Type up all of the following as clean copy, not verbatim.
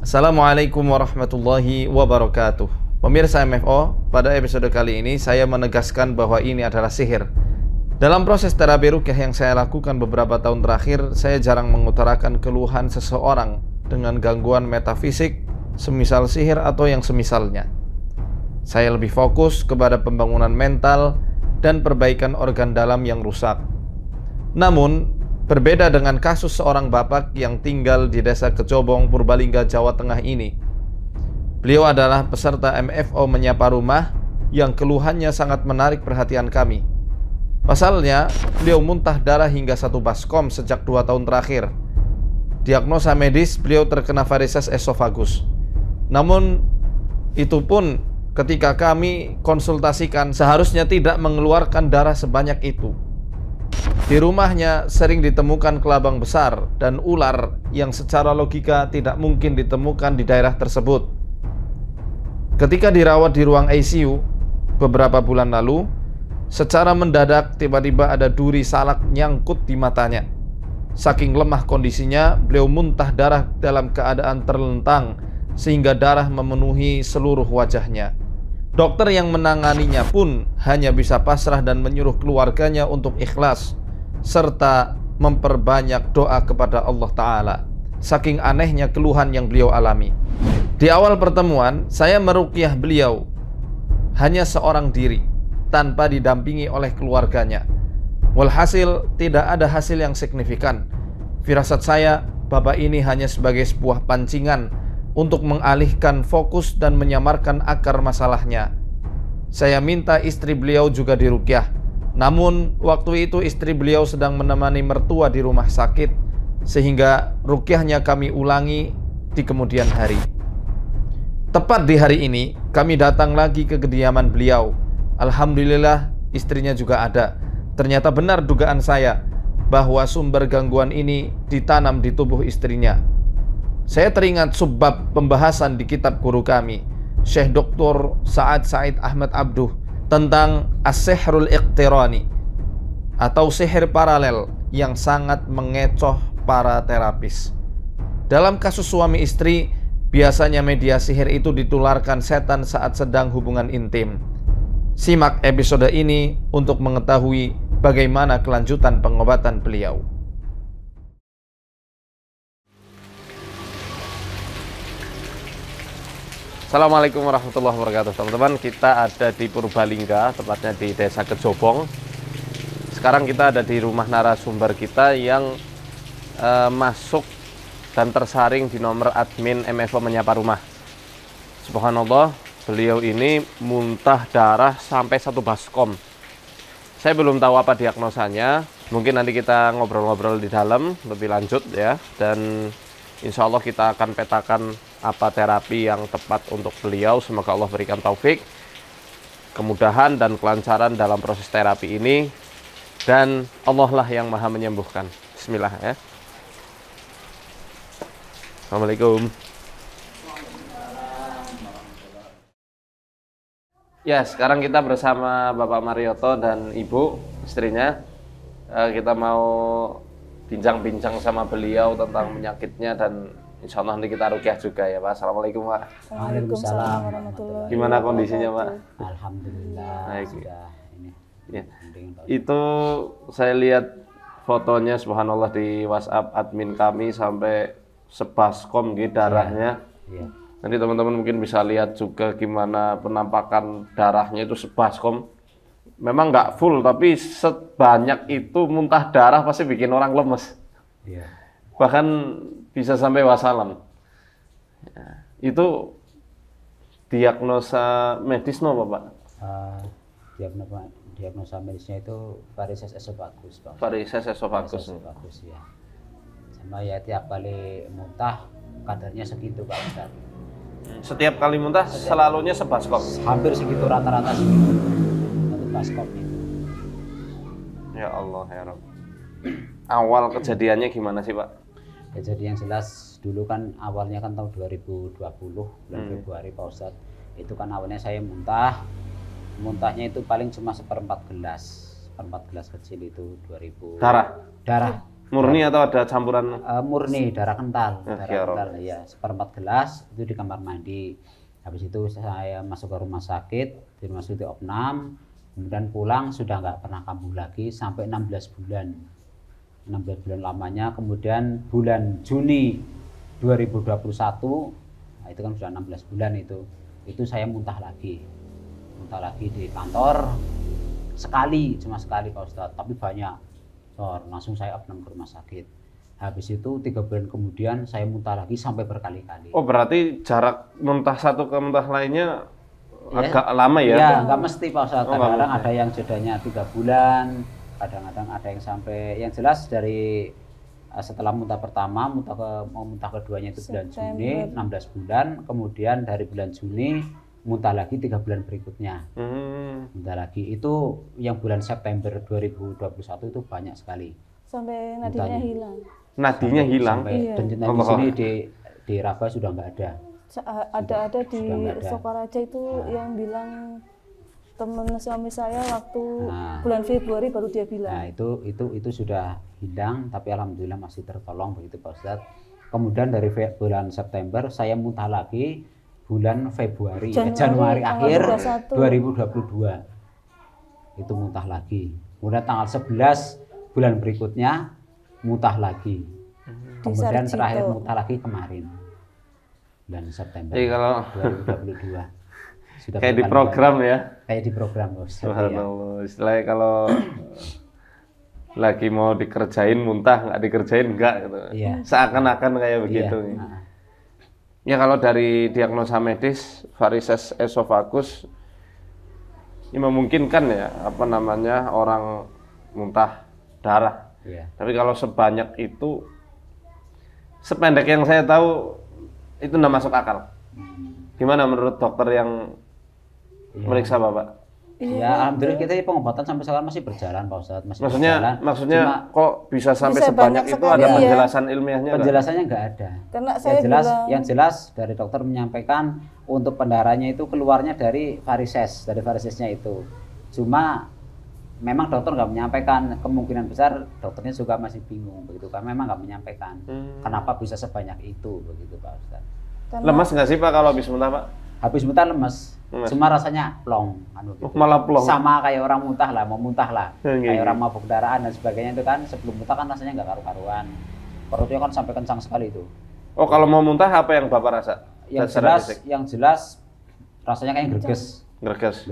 Assalamualaikum warahmatullahi wabarakatuh. Pemirsa MFO, pada episode kali ini saya menegaskan bahwa ini adalah sihir. Dalam proses terapi ruqyah yang saya lakukan beberapa tahun terakhir, saya jarang mengutarakan keluhan seseorang dengan gangguan metafisik, semisal sihir atau yang semisalnya. Saya lebih fokus kepada pembangunan mental dan perbaikan organ dalam yang rusak. Namun, berbeda dengan kasus seorang bapak yang tinggal di desa Kecobong, Purbalingga, Jawa Tengah ini. Beliau adalah peserta MFO Menyapa Rumah yang keluhannya sangat menarik perhatian kami. Pasalnya, beliau muntah darah hingga 1 baskom sejak 2 tahun terakhir. Diagnosa medis, beliau terkena varises esofagus. Namun, itu pun ketika kami konsultasikan seharusnya tidak mengeluarkan darah sebanyak itu. Di rumahnya sering ditemukan kelabang besar dan ular yang secara logika tidak mungkin ditemukan di daerah tersebut. Ketika dirawat di ruang ICU beberapa bulan lalu, secara mendadak tiba-tiba ada duri salak nyangkut di matanya. Saking lemah kondisinya, beliau muntah darah dalam keadaan terlentang sehingga darah memenuhi seluruh wajahnya. Dokter yang menanganinya pun hanya bisa pasrah dan menyuruh keluarganya untuk ikhlas serta memperbanyak doa kepada Allah Ta'ala. Saking anehnya keluhan yang beliau alami. Di awal pertemuan, saya meruqyah beliau hanya seorang diri, tanpa didampingi oleh keluarganya. Walhasil, tidak ada hasil yang signifikan. Firasat saya, bapak ini hanya sebagai sebuah pancingan untuk mengalihkan fokus dan menyamarkan akar masalahnya. Saya minta istri beliau juga diruqyah. Namun waktu itu istri beliau sedang menemani mertua di rumah sakit, sehingga ruqyahnya kami ulangi di kemudian hari. Tepat di hari ini kami datang lagi ke kediaman beliau. Alhamdulillah istrinya juga ada. Ternyata benar dugaan saya bahwa sumber gangguan ini ditanam di tubuh istrinya. Saya teringat subbab pembahasan di kitab guru kami, Syekh Dr. Sa'ad Said Ahmad Abduh, tentang as-sihrul iqtirani atau sihir paralel yang sangat mengecoh para terapis. Dalam kasus suami istri, biasanya media sihir itu ditularkan setan saat sedang hubungan intim. Simak episode ini untuk mengetahui bagaimana kelanjutan pengobatan beliau. Assalamualaikum warahmatullahi wabarakatuh. Teman-teman, kita ada di Purbalingga, tepatnya di desa Kecobong. Sekarang kita ada di rumah narasumber kita yang masuk dan tersaring di nomor admin MFO Menyapa Rumah. Subhanallah, beliau ini muntah darah sampai 1 baskom. Saya belum tahu apa diagnosanya. Mungkin nanti kita ngobrol-ngobrol di dalam lebih lanjut ya. Dan insya Allah kita akan petakan apa terapi yang tepat untuk beliau. Semoga Allah berikan taufik, kemudahan dan kelancaran dalam proses terapi ini. Dan Allah lah yang maha menyembuhkan. Bismillah ya. Assalamualaikum. Ya, sekarang kita bersama Bapak Marioto dan Ibu, istrinya. Kita mau bincang-bincang sama beliau tentang penyakitnya dan insya Allah nanti kita ruqyah juga ya Pak. Assalamualaikum Pak. Waalaikumsalam warahmatullahi. Gimana kondisinya Pak? Alhamdulillah. Baik. Sudah ini. Ya. Itu saya lihat fotonya subhanallah di WhatsApp admin kami sampai sebaskom gitu darahnya. Iya. Nanti teman-teman mungkin bisa lihat juga gimana penampakan darahnya itu sebaskom. Memang nggak full, tapi sebanyak itu muntah darah pasti bikin orang lemes. Iya. Bahkan bisa sampai wasalam. Ya, itu diagnosa medis no Pak? Diagnosa medisnya itu varises esofagus, Pak. Varises esofagus. Esofagus ya. Sama ya tiap kali muntah kadarnya segitu Pak Ustaz. Setiap kali muntah selalunya sebaskom. Hampir segitu rata-rata segitu. 1 baskom itu. Ya Allah ya Rabb. Awal kejadiannya gimana sih Pak? Kejadian jelas dulu kan awalnya kan tahun 2020 bulan Februari Pak Ustaz. Itu kan awalnya saya muntahnya itu paling cuma 1/4 gelas kecil itu 2000 Darah Murni atau ada campuran? Murni darah kental, Ya, darah ya, kental ya, 1/4 gelas itu di kamar mandi. Habis itu saya masuk ke rumah sakit, di rumah sakit opnam, kemudian pulang sudah nggak pernah kambuh lagi sampai 16 bulan. 16 bulan lamanya, kemudian bulan Juni 2021, nah itu kan sudah 16 bulan itu saya muntah lagi di kantor sekali, cuma sekali Pak Ustadz, tapi banyak, langsung saya opnam ke rumah sakit. Habis itu 3 bulan kemudian saya muntah lagi sampai berkali-kali. Oh, berarti jarak muntah satu ke muntah lainnya Ya, agak lama ya? Iya, nggak mesti Pak Ustadz. Oh, nggak Kadang-kadang mesti. ada yang jedanya 3 bulan, kadang-kadang ada yang sampai, yang jelas dari setelah muntah pertama, muntah keduanya itu bulan Juni, 16 bulan, kemudian dari bulan Juni muntah lagi 3 bulan berikutnya. Muntah lagi itu yang bulan September 2021 itu banyak sekali. Sampai nadinya hilang. Nadinya hilang. Sampai, Iya. dan di sini di Raga sudah nggak ada. Ada di Sudah nggak ada. Sokaraja itu yang bilang temen suami saya waktu Nah. bulan Februari baru dia Nah bilang. itu sudah hilang, tapi alhamdulillah masih tertolong begitu Pak Ustadz. Kemudian dari bulan September saya muntah lagi bulan Februari, Januari akhir 2022 itu muntah lagi. Kemudian tanggal 11 bulan berikutnya muntah lagi. Kemudian Sarjito. terakhir muntah lagi kemarin bulan September Jadi kalau 2022. Sudah kayak di berkali-kali. program ya. Kayak di program Pak Ustadz, ya. Subhanallah. Istilahnya kalau lagi mau dikerjain muntah, nggak dikerjain enggak gitu. Iya. Seakan-akan kayak begitu. Iya. Nah. Ya kalau dari diagnosa medis varises esophagus ini memungkinkan ya orang muntah darah. Iya. Tapi kalau sebanyak itu, sependek yang saya tahu itu nggak masuk akal. Gimana menurut dokter yang meriksa Bapak? Ya, alhamdulillah kita pengobatan sampai sekarang masih berjalan Pak Ustadz, masih berjalan. Maksudnya Cuma kok bisa sampai bisa sebanyak banyak itu sekali, ada iya. penjelasan ilmiahnya nggak? penjelasannya nggak ada. Karena saya Yang jelas dari dokter menyampaikan untuk pendarahannya itu keluarnya dari varisesnya itu. Cuma memang dokter nggak menyampaikan, kemungkinan besar dokternya juga masih bingung begitu kan, memang nggak menyampaikan kenapa bisa sebanyak itu begitu Pak Ustadz. Lemas nggak sih Pak kalau habis muntah Pak? Habis muntah lemes, cuma rasanya plong, gitu. Malah plong. Sama kayak orang muntah lah, mau muntah lah, Oke. kayak orang mabuk daraan dan sebagainya itu kan, sebelum muntah kan rasanya nggak karu-karuan, perutnya kan sampai kencang sekali itu. Oh kalau mau muntah apa yang Bapak rasa? Yang jelas rasanya kayak greges, Greges.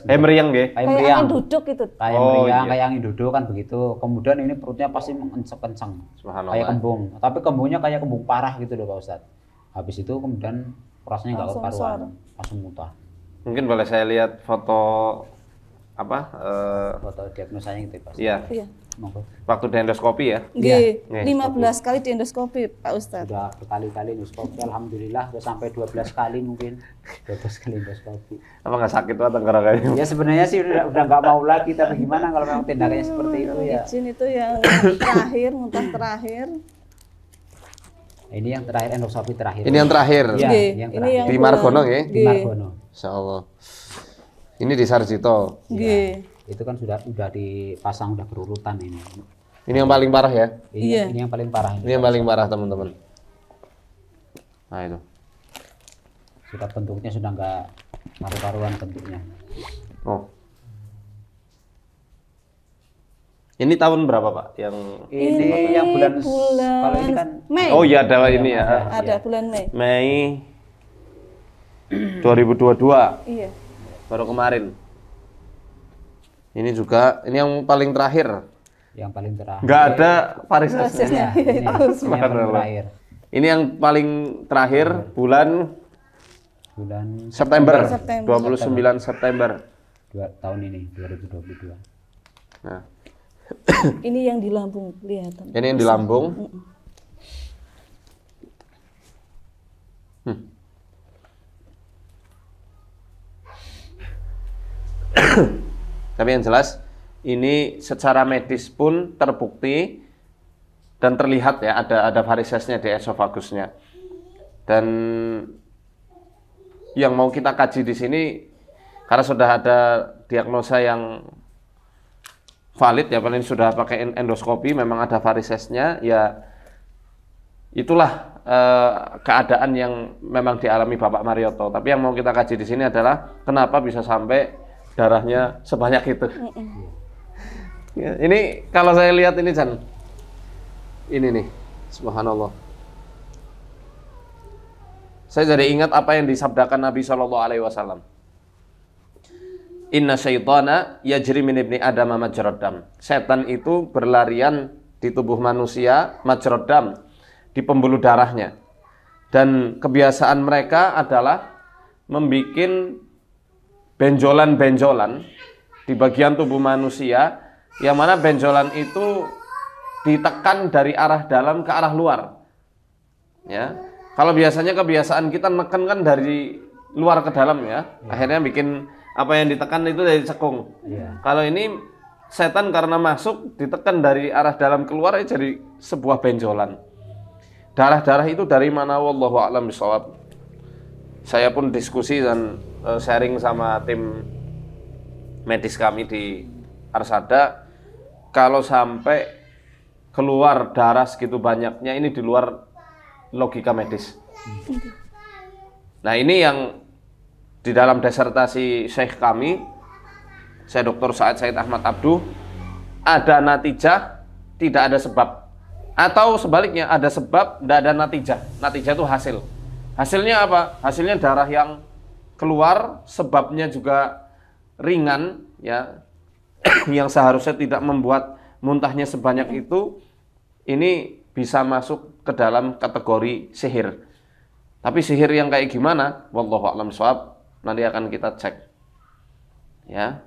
Meriang nggih? kayak kayak meriang, angin duduk itu. kayak Oh, meriang, iya. kayak angin duduk kan begitu. Kemudian ini perutnya pasti kencang, Subhanallah. kayak kembung, tapi kembungnya kayak kembung parah gitu loh Pak Ustadz. Habis itu kemudian rasanya nggak Langsung karuan, langsung muntah. Mungkin boleh saya lihat foto Foto diagnosanya gitu Pak Ustadz. iya, Iya. Monggo. waktu di endoskopi ya. Nggih, Nih, 15 kali di endoskopi Pak Ustadz. Sudah berkali-kali endoskopi, alhamdulillah sudah sampai 12 kali mungkin. 12 kali endoskopi. Apa nggak sakit Pak tenggorokannya? Ya sebenarnya sih udah nggak mau lagi, tapi gimana kalau memang tindakannya seperti itu ya. Izin itu yang terakhir, muntah terakhir. Ini yang terakhir, endoskopi terakhir. Ini yang terakhir. Iya, Nggih, yang ini terakhir. yang Di Margono bulan- ya? Di Nggih. Margono. Insya Allah. Ini di Sarjito. Nggih. Itu kan sudah dipasang, udah berurutan ini. Ini yang paling parah ya? Iya. Ini yang paling parah Ini ini. yang paling parah teman-teman. Nah itu. Sudah bentuknya sudah nggak karu-karuan bentuknya. Oh. Ini tahun berapa Pak? Yang Ini yang bulan, bulan kalau ini kan Mei. Oh iya ada ini ya. Ada bulan Mei. Mei 2022 Iya. baru kemarin. Ini juga ini yang paling terakhir. yang paling terakhir. Nggak ada varisesnya. Prosesnya. Iya, ini yang paling Subhanallah. terakhir. Ini yang paling terakhir bulan Bulan September, September. 29 September. tahun ini 2022. Nah, Ini yang di lambung kelihatan. ini yang di lambung. Tapi yang jelas ini secara medis pun terbukti dan terlihat ya ada varisesnya di esofagusnya. Dan yang mau kita kaji di sini karena sudah ada diagnosa yang valid ya, paling sudah pakai endoskopi memang ada varisesnya ya, itulah keadaan yang memang dialami Bapak Marioto. Tapi yang mau kita kaji di sini adalah kenapa bisa sampai darahnya sebanyak itu. Ya, ini kalau saya lihat ini Jan, ini nih, subhanallah. Saya jadi ingat apa yang disabdakan Nabi Shallallahu Alaihi Wasallam. Inna syaitana yajri min ibni Adam majrad dam. Setan itu berlarian di tubuh manusia majrad dam, di pembuluh darahnya. Dan kebiasaan mereka adalah membuat benjolan-benjolan di bagian tubuh manusia, yang mana benjolan itu ditekan dari arah dalam ke arah luar. Ya. Kalau biasanya kebiasaan kita neken kan dari luar ke dalam ya. Akhirnya bikin apa yang ditekan itu dari cekung. Kalau ini setan karena masuk ditekan dari arah dalam keluar jadi sebuah benjolan. Darah-darah itu dari mana? Wallahu a'lam bishawab. Saya pun diskusi dan sharing sama tim medis kami di Arsada, kalau sampai keluar darah segitu banyaknya ini di luar logika medis. Nah, ini yang di dalam disertasi Syekh kami, saya Dr. Said Ahmad Abduh, ada natijah, tidak ada sebab. Atau sebaliknya, ada sebab, tidak ada natijah. Natijah itu hasil. Hasilnya apa? Hasilnya darah yang keluar, sebabnya juga ringan, ya, yang seharusnya tidak membuat muntahnya sebanyak itu, ini bisa masuk ke dalam kategori sihir. Tapi sihir yang kayak gimana? Wallahu a'lam bishawab. Nanti akan kita cek. Ya.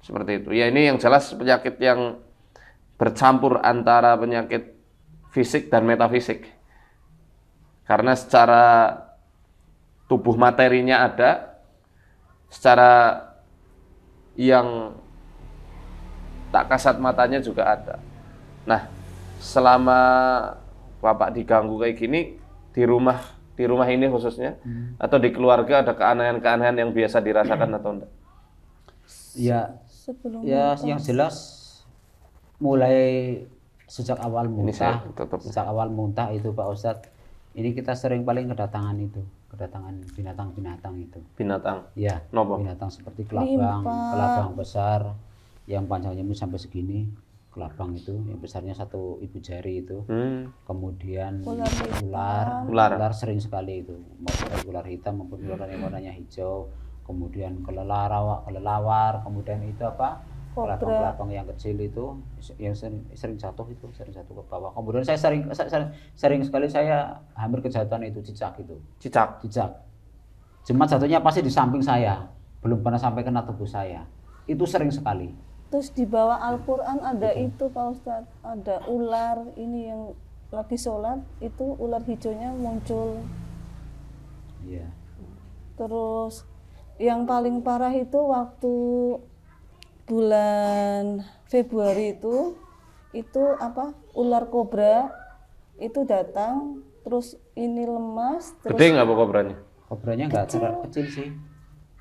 Seperti itu. Ya, ini yang jelas penyakit yang bercampur antara penyakit fisik dan metafisik. Karena secara tubuh materinya ada, secara yang tak kasat matanya juga ada. Nah, selama Bapak diganggu kayak gini di rumah ini khususnya, atau di keluarga ada keanehan-keanehan yang biasa dirasakan atau enggak? Ya, Sebelum ya yang jelas mulai sejak awal muntah, itu Pak Ustadz, ini kita sering paling kedatangan binatang-binatang itu. Binatang? Ya, Nopo? Binatang seperti kelabang besar yang panjangnya sampai segini, kelabang itu yang besarnya 1 ibu jari itu. Kemudian ular sering sekali itu, mau ular hitam maupun ular yang warnanya hijau. Kemudian kelelawar, kemudian itu apa, kelabang-kelabang yang kecil itu yang sering jatuh ke bawah. Kemudian saya sering sekali saya hampir kejatuhan itu cicak. Cuma jatuhnya pasti di samping saya, belum pernah sampai kena tubuh saya. Itu sering sekali. Terus di bawah Al-Quran ada itu Pak Ustadz, ada ular ini yang lagi sholat, itu ular hijaunya muncul. Iya. Terus yang paling parah itu waktu bulan Februari itu apa, ular kobra itu datang, terus ini lemas. Terus Gede nggak kobranya? Kobranya nggak kecil sih.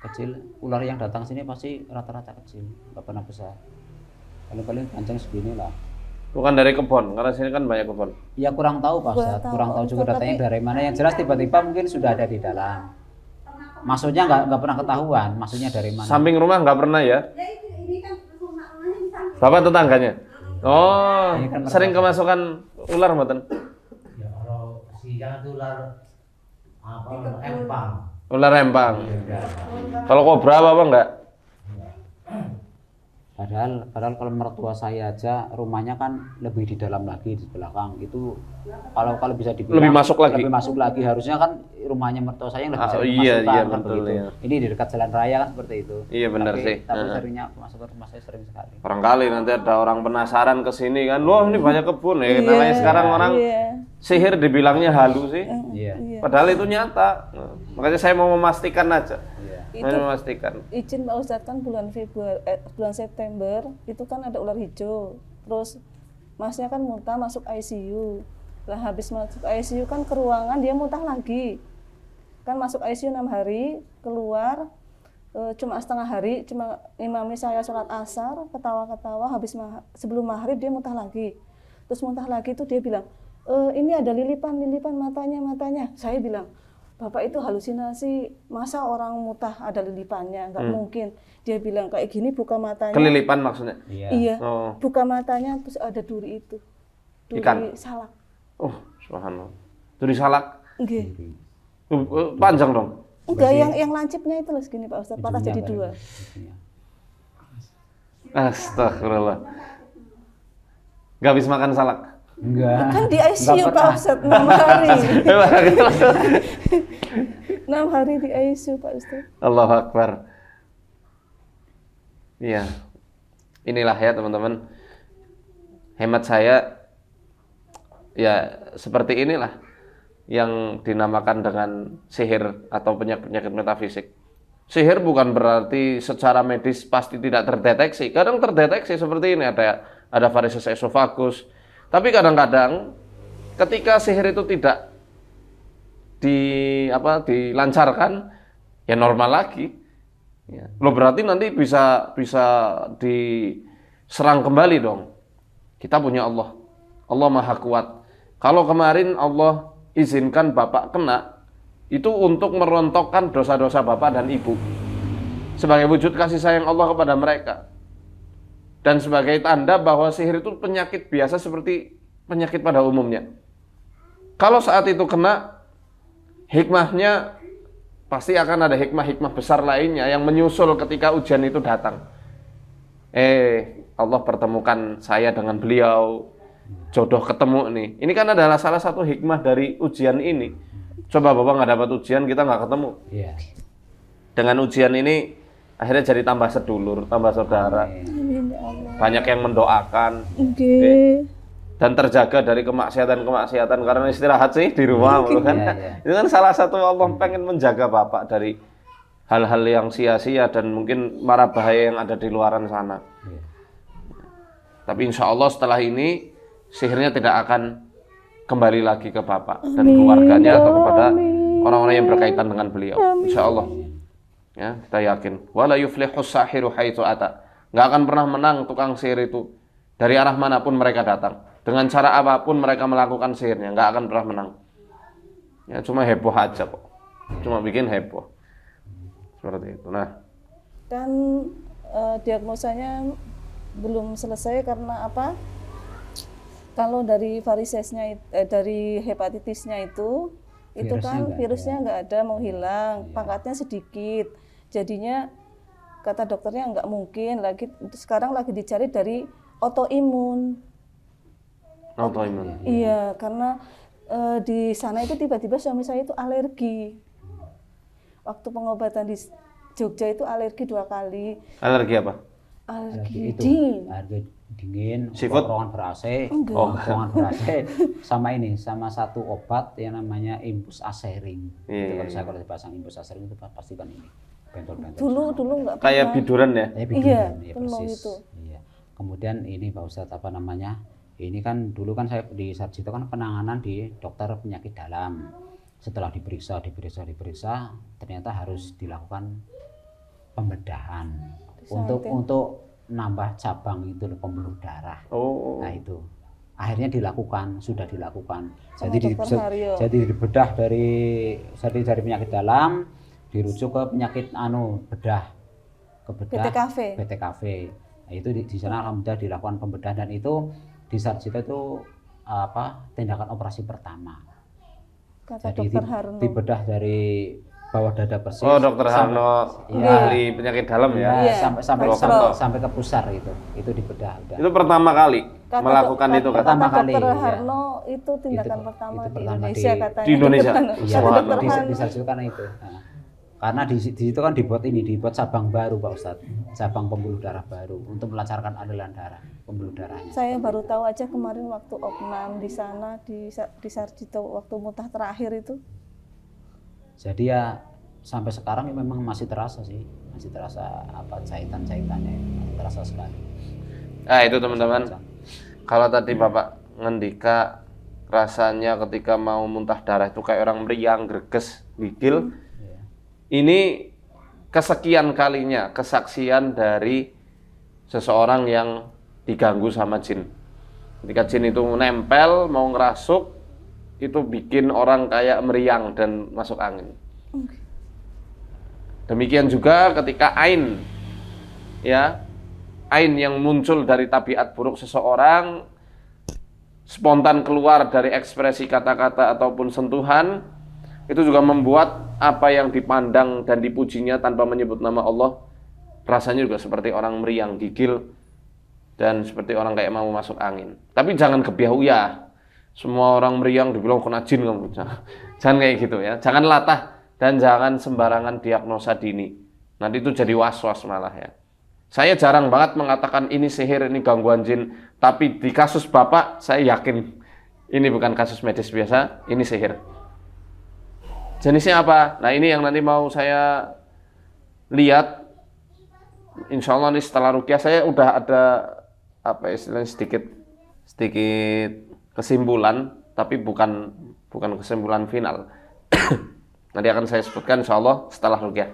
Kecil. Ular yang datang sini pasti rata-rata kecil, nggak pernah besar. Paling panjang segini lah. Bukan dari kebun, karena sini kan banyak kebun. Ya kurang tahu Pak Ustadz, kurang tahu juga datangnya dari mana. Yang jelas tiba-tiba mungkin sudah ada di dalam. Maksudnya nggak pernah ketahuan, maksudnya dari mana. Samping rumah nggak pernah ya? Bapak tetangganya? Oh, kan sering kemasukan ular mboten? Ya kalau siang itu ular empang. Ular empang. Kalau kobra apa enggak? Padahal kalau mertua saya aja rumahnya kan lebih di dalam lagi, di belakang itu, kalau bisa dibilang lebih masuk lagi harusnya kan rumahnya mertua saya yang lebih sering iya, kan betul, begitu. iya. Ini di dekat jalan raya kan seperti itu. Iya benar sih. Tapi seringnya masuk ke rumah saya sering sekali. Barangkali nanti ada orang penasaran ke sini kan, wah ini banyak kebun ya. Namanya sekarang orang sihir dibilangnya halu sih. Iya. Padahal itu nyata. Makanya saya mau memastikan aja. Itu memastikan. Izin Pak Ustadz kan bulan September itu kan ada ular hijau. Terus masnya kan muntah masuk ICU. Lah habis masuk ICU kan ke ruangan dia muntah lagi. Kan masuk ICU 6 hari, keluar cuma setengah hari, cuma imami saya sholat asar, ketawa-ketawa, sebelum maghrib dia muntah lagi. Terus muntah lagi itu dia bilang, ini ada lilipan matanya. Saya bilang, Bapak itu halusinasi, masa orang muntah ada lilipannya? Nggak mungkin. Dia bilang kayak gini, buka matanya. Kelilipan maksudnya? Iya, buka matanya terus ada duri itu. Duri Ikan? salak. Oh, subhanallah. Duri salak? Nggih. Panjang dong? Enggak, yang lancipnya itu loh segini Pak Ustadz, patah jadi 2. Astagfirullah. Gak habis makan salak? Enggak. Kan di ICU Pak Ustadz 6 hari. 6 hari di ICU Pak Ustadz. Allahu Akbar. Iya. Inilah ya teman-teman. Hemat saya ya seperti inilah yang dinamakan dengan sihir atau penyakit metafisik. Sihir bukan berarti secara medis pasti tidak terdeteksi. Kadang terdeteksi seperti ini, ada varises esophagus. Tapi kadang-kadang ketika sihir itu tidak dilancarkan, ya normal lagi. Ya. Loh berarti nanti bisa diserang kembali dong. Kita punya Allah. Allah Maha Kuat. Kalau kemarin Allah izinkan Bapak kena, itu untuk merontokkan dosa-dosa Bapak dan Ibu. Sebagai wujud kasih sayang Allah kepada mereka. Dan sebagai tanda bahwa sihir itu penyakit biasa seperti penyakit pada umumnya. Kalau saat itu kena, hikmahnya pasti akan ada hikmah-hikmah besar lainnya yang menyusul ketika ujian itu datang. Allah pertemukan saya dengan beliau, jodoh ketemu nih. Ini kan adalah salah satu hikmah dari ujian ini. Coba Bapak nggak dapat ujian, kita nggak ketemu. Iya. Dengan ujian ini akhirnya jadi tambah sedulur, tambah saudara. Amin ya Allah. Banyak yang mendoakan. Nggih. Dan terjaga dari kemaksiatan karena istirahat sih di rumah kan. Iya. Itu kan salah satu Allah pengen menjaga Bapak dari hal-hal yang sia-sia dan mungkin mara bahaya yang ada di luaran sana. Iya. Tapi insya Allah setelah ini sihirnya tidak akan kembali lagi ke Bapak dan keluarganya atau kepada orang-orang yang berkaitan dengan beliau. Insya Allah. Ya, kita yakin. Wala yuflihus sahiru haitsu ata. Nggak akan pernah menang tukang sihir itu dari arah manapun mereka datang. Dengan cara apapun mereka melakukan sihirnya, nggak akan pernah menang. Ya, cuma heboh aja kok. Cuma bikin heboh. Seperti itu. Nah, Kan diagnosanya belum selesai karena apa? Kalau dari varisesnya, dari hepatitisnya itu Virusnya kan nggak virusnya nggak ada, mau hilang, pangkatnya sedikit. Jadinya kata dokternya nggak mungkin lagi. Sekarang lagi dicari dari autoimun. autoimun. Iya, karena di sana itu tiba-tiba suami saya itu alergi. Waktu pengobatan di Jogja itu alergi 2 kali. Alergi apa? Alergi itu dingin. alergi dingin, Seafood? ruangan ber-AC, Enggak. ruangan ber-AC, sama ini, sama satu obat yang namanya Impus Asering. Itu kalau dipasang Impus Asering itu pasti kan ini bentol-bentol. Dulu nggak Kayak pernah. biduran ya? Iya, ya, penuh persis. itu. Iya. Kemudian ini Pak Ustadz apa namanya? Ini kan dulu kan saya di Sarjito kan penanganan di dokter penyakit dalam. Setelah diperiksa, ternyata harus dilakukan pembedahan untuk nambah cabang itu loh, pembuluh darah. Oh. Nah itu akhirnya sudah dilakukan. Sama Dr. Haryo. Jadi dibedah dari penyakit dalam dirujuk ke penyakit bedah ke BTKV. Nah, itu di sana alhamdulillah dilakukan pembedahan dan itu di Sarjito itu tindakan operasi pertama. Kata Jadi Dr. Harno. dibedah dari bawah dada persis. Oh, Dokter Harno, ahli penyakit dalam ya? Iya. sampai ke pusar itu dibedah udah. Itu pertama kali melakukan itu kata pertama kali, Dr. iya. Harno itu tindakan Itu pertama di pertama Indonesia di- katanya. di Indonesia? Iya, Kata Dr. Harno. di Sarjito karena itu. Nah, karena di situ kan dibuat cabang baru Pak Ustadz, cabang pembuluh darah baru untuk melancarkan aliran darah, pembuluh darahnya. Saya baru tahu aja kemarin waktu opnam di sana di Sarjito waktu muntah terakhir itu. Jadi ya sampai sekarang ya memang masih terasa jahitan-jahitannya, masih terasa sekali. Nah itu teman-teman, kalau tadi Bapak ngendika rasanya ketika mau muntah darah itu kayak orang meriang, greges, gigil. Iya. Ini kesekian kalinya kesaksian dari seseorang yang diganggu sama jin. Ketika jin itu nempel, mau ngerasuk, itu bikin orang kayak meriang dan masuk angin. Demikian juga ketika ain, ya, ain yang muncul dari tabiat buruk seseorang, spontan keluar dari ekspresi kata-kata ataupun sentuhan, itu juga membuat apa yang dipandang dan dipujinya tanpa menyebut nama Allah, rasanya juga seperti orang meriang, gigil, dan seperti orang kayak mau masuk angin. Tapi jangan kebiahuyah, semua orang meriang dibilang kena jin kamu. Jangan kayak gitu ya, jangan latah dan jangan sembarangan diagnosa dini. Nanti itu jadi was-was malah ya. Saya jarang banget mengatakan ini sihir, ini gangguan jin. Tapi di kasus Bapak, saya yakin ini bukan kasus medis biasa, ini sihir. Jenisnya apa? Nah ini yang nanti mau saya lihat. Insya Allah nih setelah ruqyah saya udah ada apa istilahnya sedikit kesimpulan, tapi bukan kesimpulan final. Nanti akan saya sebutkan insya Allah setelah ruqyah.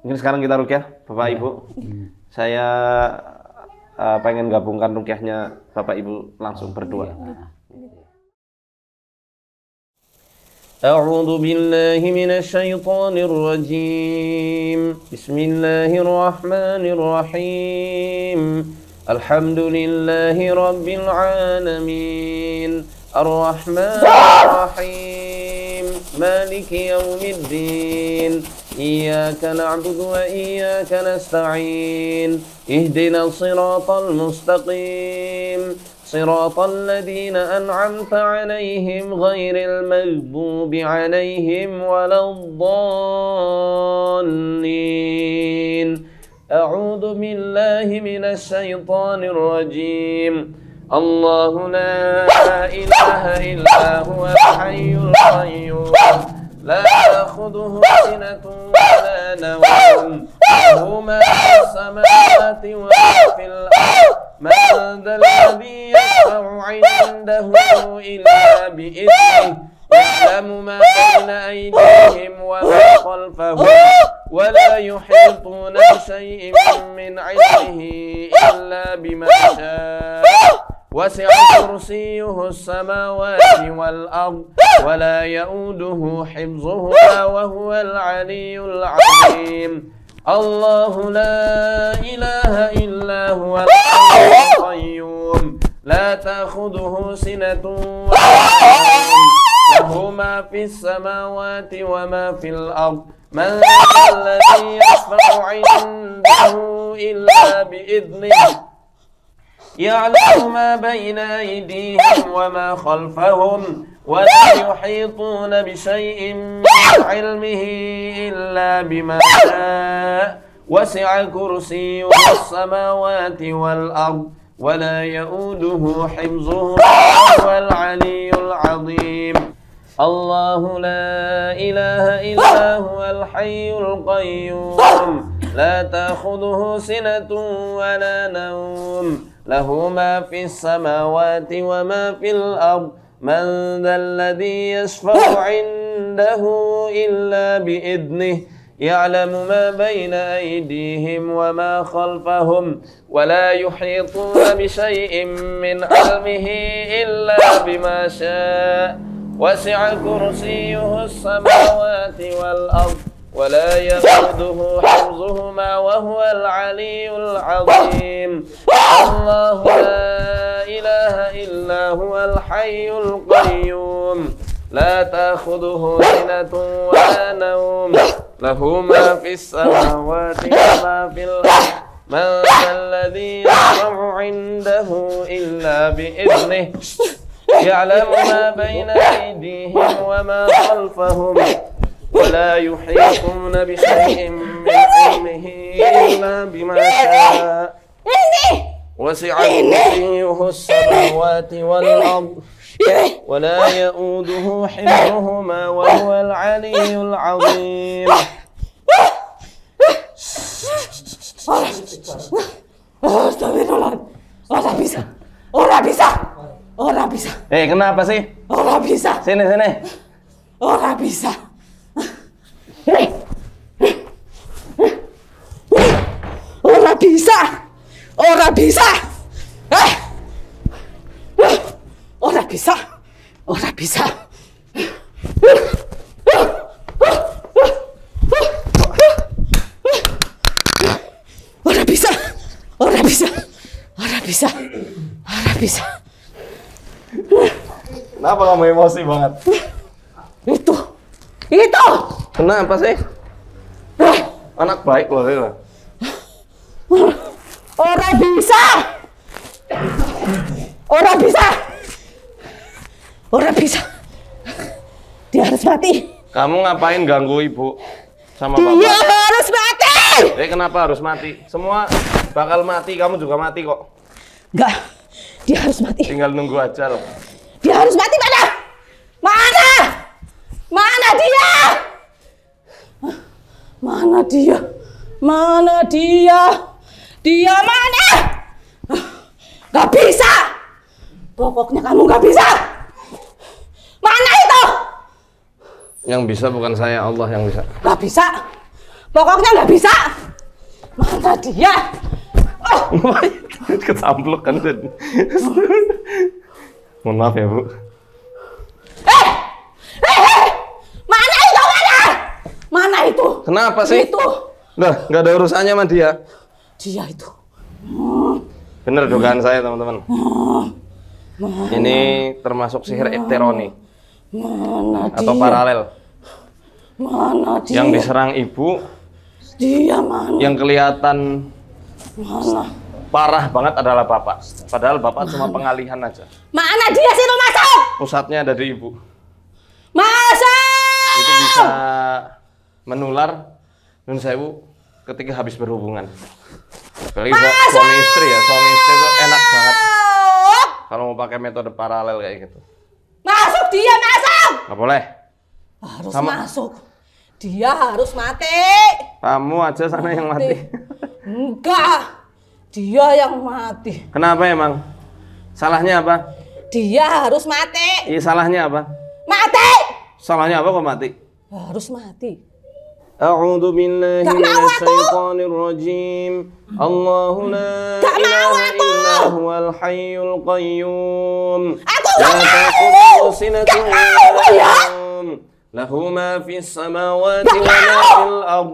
Mungkin sekarang kita ruqyah, Bapak Ibu. Saya pengen gabungkan ruqyahnya Bapak Ibu langsung berdoa. A'udzu billahi minasy syaithanir rajim. Bismillahirrahmanirrahim. Alhamdulillahi rabbil alamin. Ar-Rahmanir Rahim. Maliki yaumiddin. Iyyaka na'budu wa iyyaka nasta'in. Ihdinas siratal mustaqim. صراط الذين أنعمت عليهم غير المغضوب عليهم ولا الضالين أعوذ بالله من الشيطان الرجيم الله لا إله إلا هو الحي القيوم لا تأخذه سنة ولا نوم له ما في السماوات وما في الأرض من ذا الذي يشفع عنده إلا بإذنه يعلم ما بين أيديهم وما خلفهم ولا يحيطون بشيء من علمه إلا بما شاء وسع كرسيه السماوات والأرض ولا يؤوده حفظهما وهو العلي العظيم الله لا إله إلا هو الحي القيوم لا تأخذه سنة ولا نوم له ما في السماوات وما في الأرض من الذي يشفع عنده إلا بإذنه يعلم ما بين أيديهم وما خلفهم ولا يحيطون بشيء من علمه إلا بما شاء وسع كرسيه السماوات والأرض ولا يؤوده حفظهما وهو العلي العظيم الله لا إله إلا هو الحي القيوم لا تأخذه سنة ولا نوم له ما في السماوات وما في الأرض من ذا الذي يشفع عنده إلا بإذنه يعلم ما بين أيديهم وما خلفهم ولا يحيطون بشيء من علمه إلا بما شاء وسع كرسيه السماوات والأرض ولا يؤوده حفظهما وهو العلي العظيم الله لا إله إلا هو الحي القيوم لا تأخذه سنة ولا نوم له ما في السماوات وما في الأرض من ذا الذي يشفع عنده إلا بإذنه يعلم ما بين أيديهم وما خلفهم ولا يحيطون بشيء من علمه إلا بما شاء وسع كرسيه السماوات والأرض ولا يؤوده حفظهما وهو العلي العظيم Astagfirullah. Ora bisa. Ora bisa. Ora bisa. Kenapa sih? Ora bisa. Sini. Ora bisa. bisa. Ora bisa. Ora bisa. Ora bisa. Ora bisa. Ora bisa. Ora bisa. Ora bisa. Kenapa kamu emosi banget? Itu. Kenapa sih? Anak baik loh, Rila. Ora bisa. Ora bisa. Ora bisa. Dia harus mati. Kamu ngapain ganggu ibu sama Dia bapak? harus mati. Kenapa harus mati? Semua bakal mati, kamu juga mati kok. Enggak. Dia harus mati. Tinggal nunggu aja loh. Dia harus mati mana? Mana? Mana dia? Mana dia? Mana dia? Dia mana? Gak bisa. Pokoknya kamu gak bisa. Mana itu? Yang bisa bukan saya, Allah yang bisa. Gak bisa. Pokoknya gak bisa. Mana dia? Kesamplok kan. Mohon maaf ya, Bu. Mana itu? Mana? Mana itu? Kenapa sih? Itu. Udah, nggak ada urusannya sama dia. Dia itu. Bener dugaan saya, teman-teman. Ini termasuk sihir ekteroni Mana atau dia? paralel. Mana dia? Yang diserang ibu, Dia mana? yang kelihatan Mana? parah banget adalah bapak. Padahal bapak cuma pengalihan aja. Mana dia sih, lu masuk? Pusatnya ada di ibu. Masuk! Itu bisa menular nun sewu ketika habis berhubungan. Apalagi suami istri ya, suami istri itu enak banget kalau mau pakai metode paralel kayak gitu. Masuk dia, masuk! Nggak boleh. Harus Sama. masuk. Dia harus mati. Kamu aja sana yang mati. Enggak. Dia yang mati. Kenapa emang? Salahnya apa? Dia harus mati. Iya, salahnya apa? Mati! Salahnya apa kok mati? Harus mati. A'udzu billahi Gak mau aku. minasyaitonir rajim. Allahu la Gak mau ilaha aku. illa huwal hayyul qayyum. Aku La gak mau. ta'khudhuhu sinatun Gak wa mau la ya. nawm. Lahu ma fis samawati Gak wa ma mau. fil ard.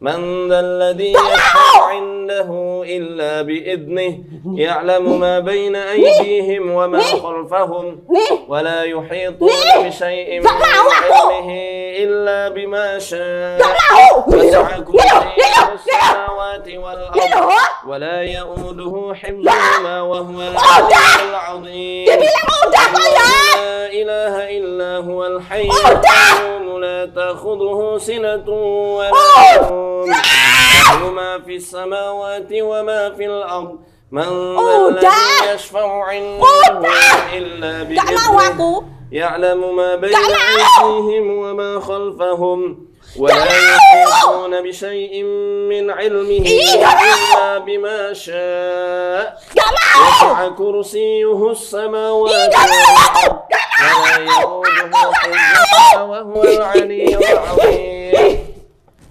من ذا الذي يشفع عنده إلا بإذنه يعلم ما بين أيديهم وما خلفهم ولا يحيطون بشيء من علمه إلا بما شاء وسع كرسيه السماوات والأرض ولا يؤوده حفظهما وهو العلي العظيم لا إله إلا هو الحي القيوم لا تأخذه سنة ولا نوم له ما في السماوات وما في الأرض من ذا الذي يشفع عنده إلا بإذنه يعلم ما بين أيديهم وما خلفهم ولا يحيطون بشيء من علمه إلا بما شاء وسع كرسيه السماوات والأرض ولا يؤوده حفظهما وهو العلي العظيم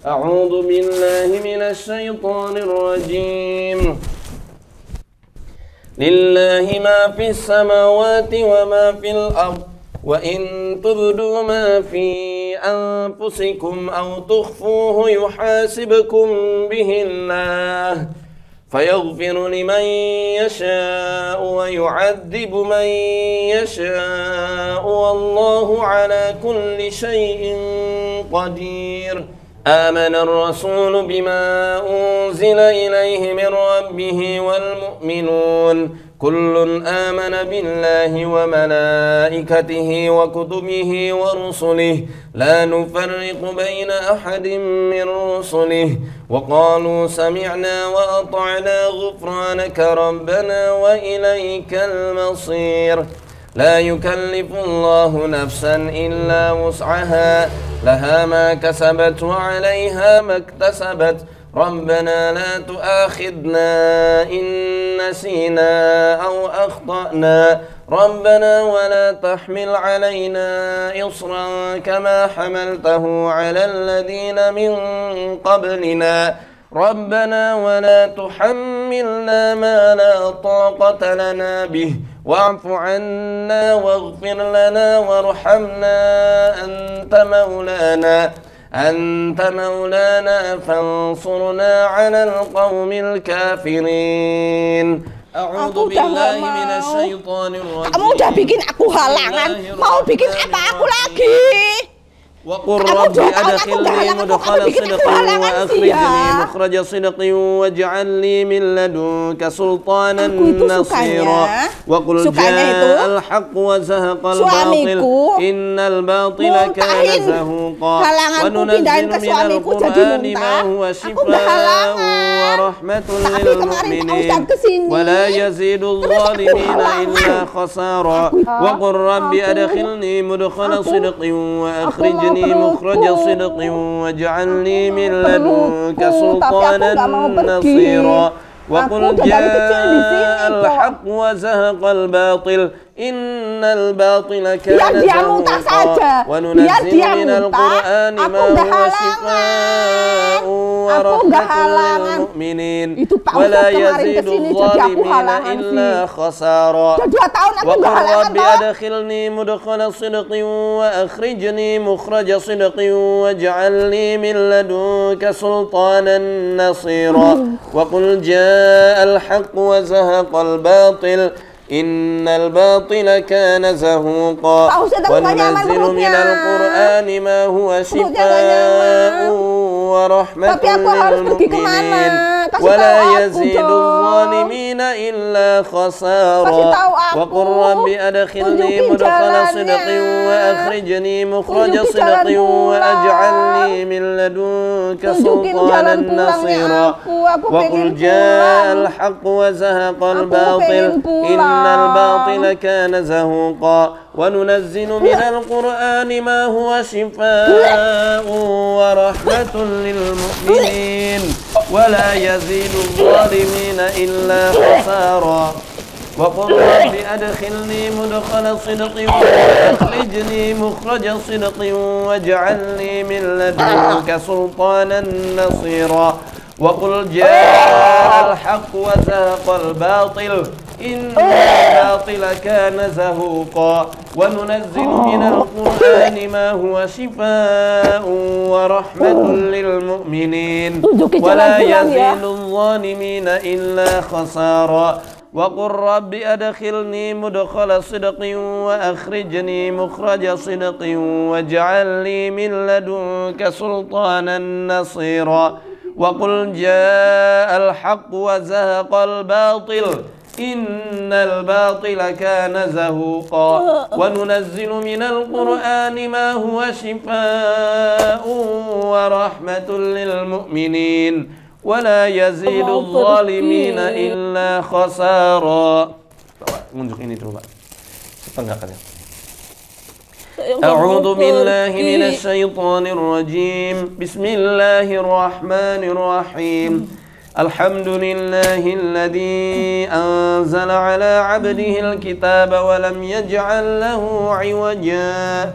أعوذ بالله من الشيطان الرجيم لله ما في السماوات وما في الأرض وإن تبدوا ما في أنفسكم أو تخفوه يحاسبكم به الله فيغفر لمن يشاء ويعذب من يشاء والله على كل شيء قدير آمن الرسول بما أنزل إليه من ربه والمؤمنون كل آمن بالله وملائكته وكتبه ورسله لا نفرق بين أحد من رسله وقالوا سمعنا وأطعنا غفرانك ربنا وإليك المصير لا يكلف الله نفسا إلا وسعها لها ما كسبت وعليها ما اكتسبت ربنا لا تؤاخذنا إن نسينا أو أخطأنا ربنا ولا تحمل علينا إصرا كما حملته على الذين من قبلنا ربنا ولا تحملنا ما لا طاقة لنا به واعف عنا واغفر لنا وارحمنا أنت مولانا فانصرنا على القوم الكافرين. A'udzu billahi minasyaitonir rajim. Kamu udah bikin aku halangan. Mau bikin apa aku lagi? Wa qur rabbi adkhilni mudkhala sidqin wa akhrijni mukhraja sidqin waj'al li min ladunka sultanan nasira. Wa qul ja'al haqq wa zahaqal batil innal batila kana zahuqa. Wa nunazzilu minal qur'ani ma huwa shifaa'un wa rahmatun lil mu'minin wa la yazidul zalimina illa khasara. Wa qur rabbi adkhilni mudkhala sidqin wa akhrijni مخرج صدق واجعلني من لدنك سلطانا نصيرا وقل جاء الحق وزهق الباطل إن الباطل كان زهوقا وننزل من القرآن ما هو شفاء ورحمة للمؤمنين ولا يزيد الظالمين إلا خسارا وقل رب أدخلني مدخل صدق وأخرجني مخرج صدق واجعلني من لدنك سلطانا نصيرا وقل جاء الحق وزهق الباطل إن الباطل كان زهوقا وننزل من القرآن ما هو شفاء ورحمة للمؤمنين ولا يزيد الظالمين إلا خسارا وقل رب أدخلني مدخل صدق وأخرجني مخرج صدق وأجعلني من لدنك سلطانا نصيرا وقل جاء الحق وزهق الباطل إن الباطل كان زهوقا وننزل من القرآن ما هو شفاء ورحمة للمؤمنين ولا يزيد الظالمين إلا خسارا وقل رب أدخلني مدخل صدق وأخرجني مخرج صدق واجعلني من لدنك سلطانا نصيرا وقل جاء الحق وزهق الباطل إن الباطل كان زهوقا وننزل من القرآن ما هو شفاء ورحمة للمؤمنين ولا يزيد الظالمين إلا خسارا وقل رب أدخلني مدخل صدق وأخرجني مخرج صدق واجعل لي من لدنك سلطانا نصيرا وقل جاء الحق وزهق الباطل إن الباطل كان زهوقا وننزل من القرآن ما هو شفاء ورحمة للمؤمنين ولا يزيد الظالمين إلا خسارا. Unjuk ini dulu Pak, setengah kali. أعوذ بالله من الشيطان الرجيم بسم الله الرحمن الرحيم الحمد لله الذي أنزل على عبده الكتاب ولم يجعل له عوجا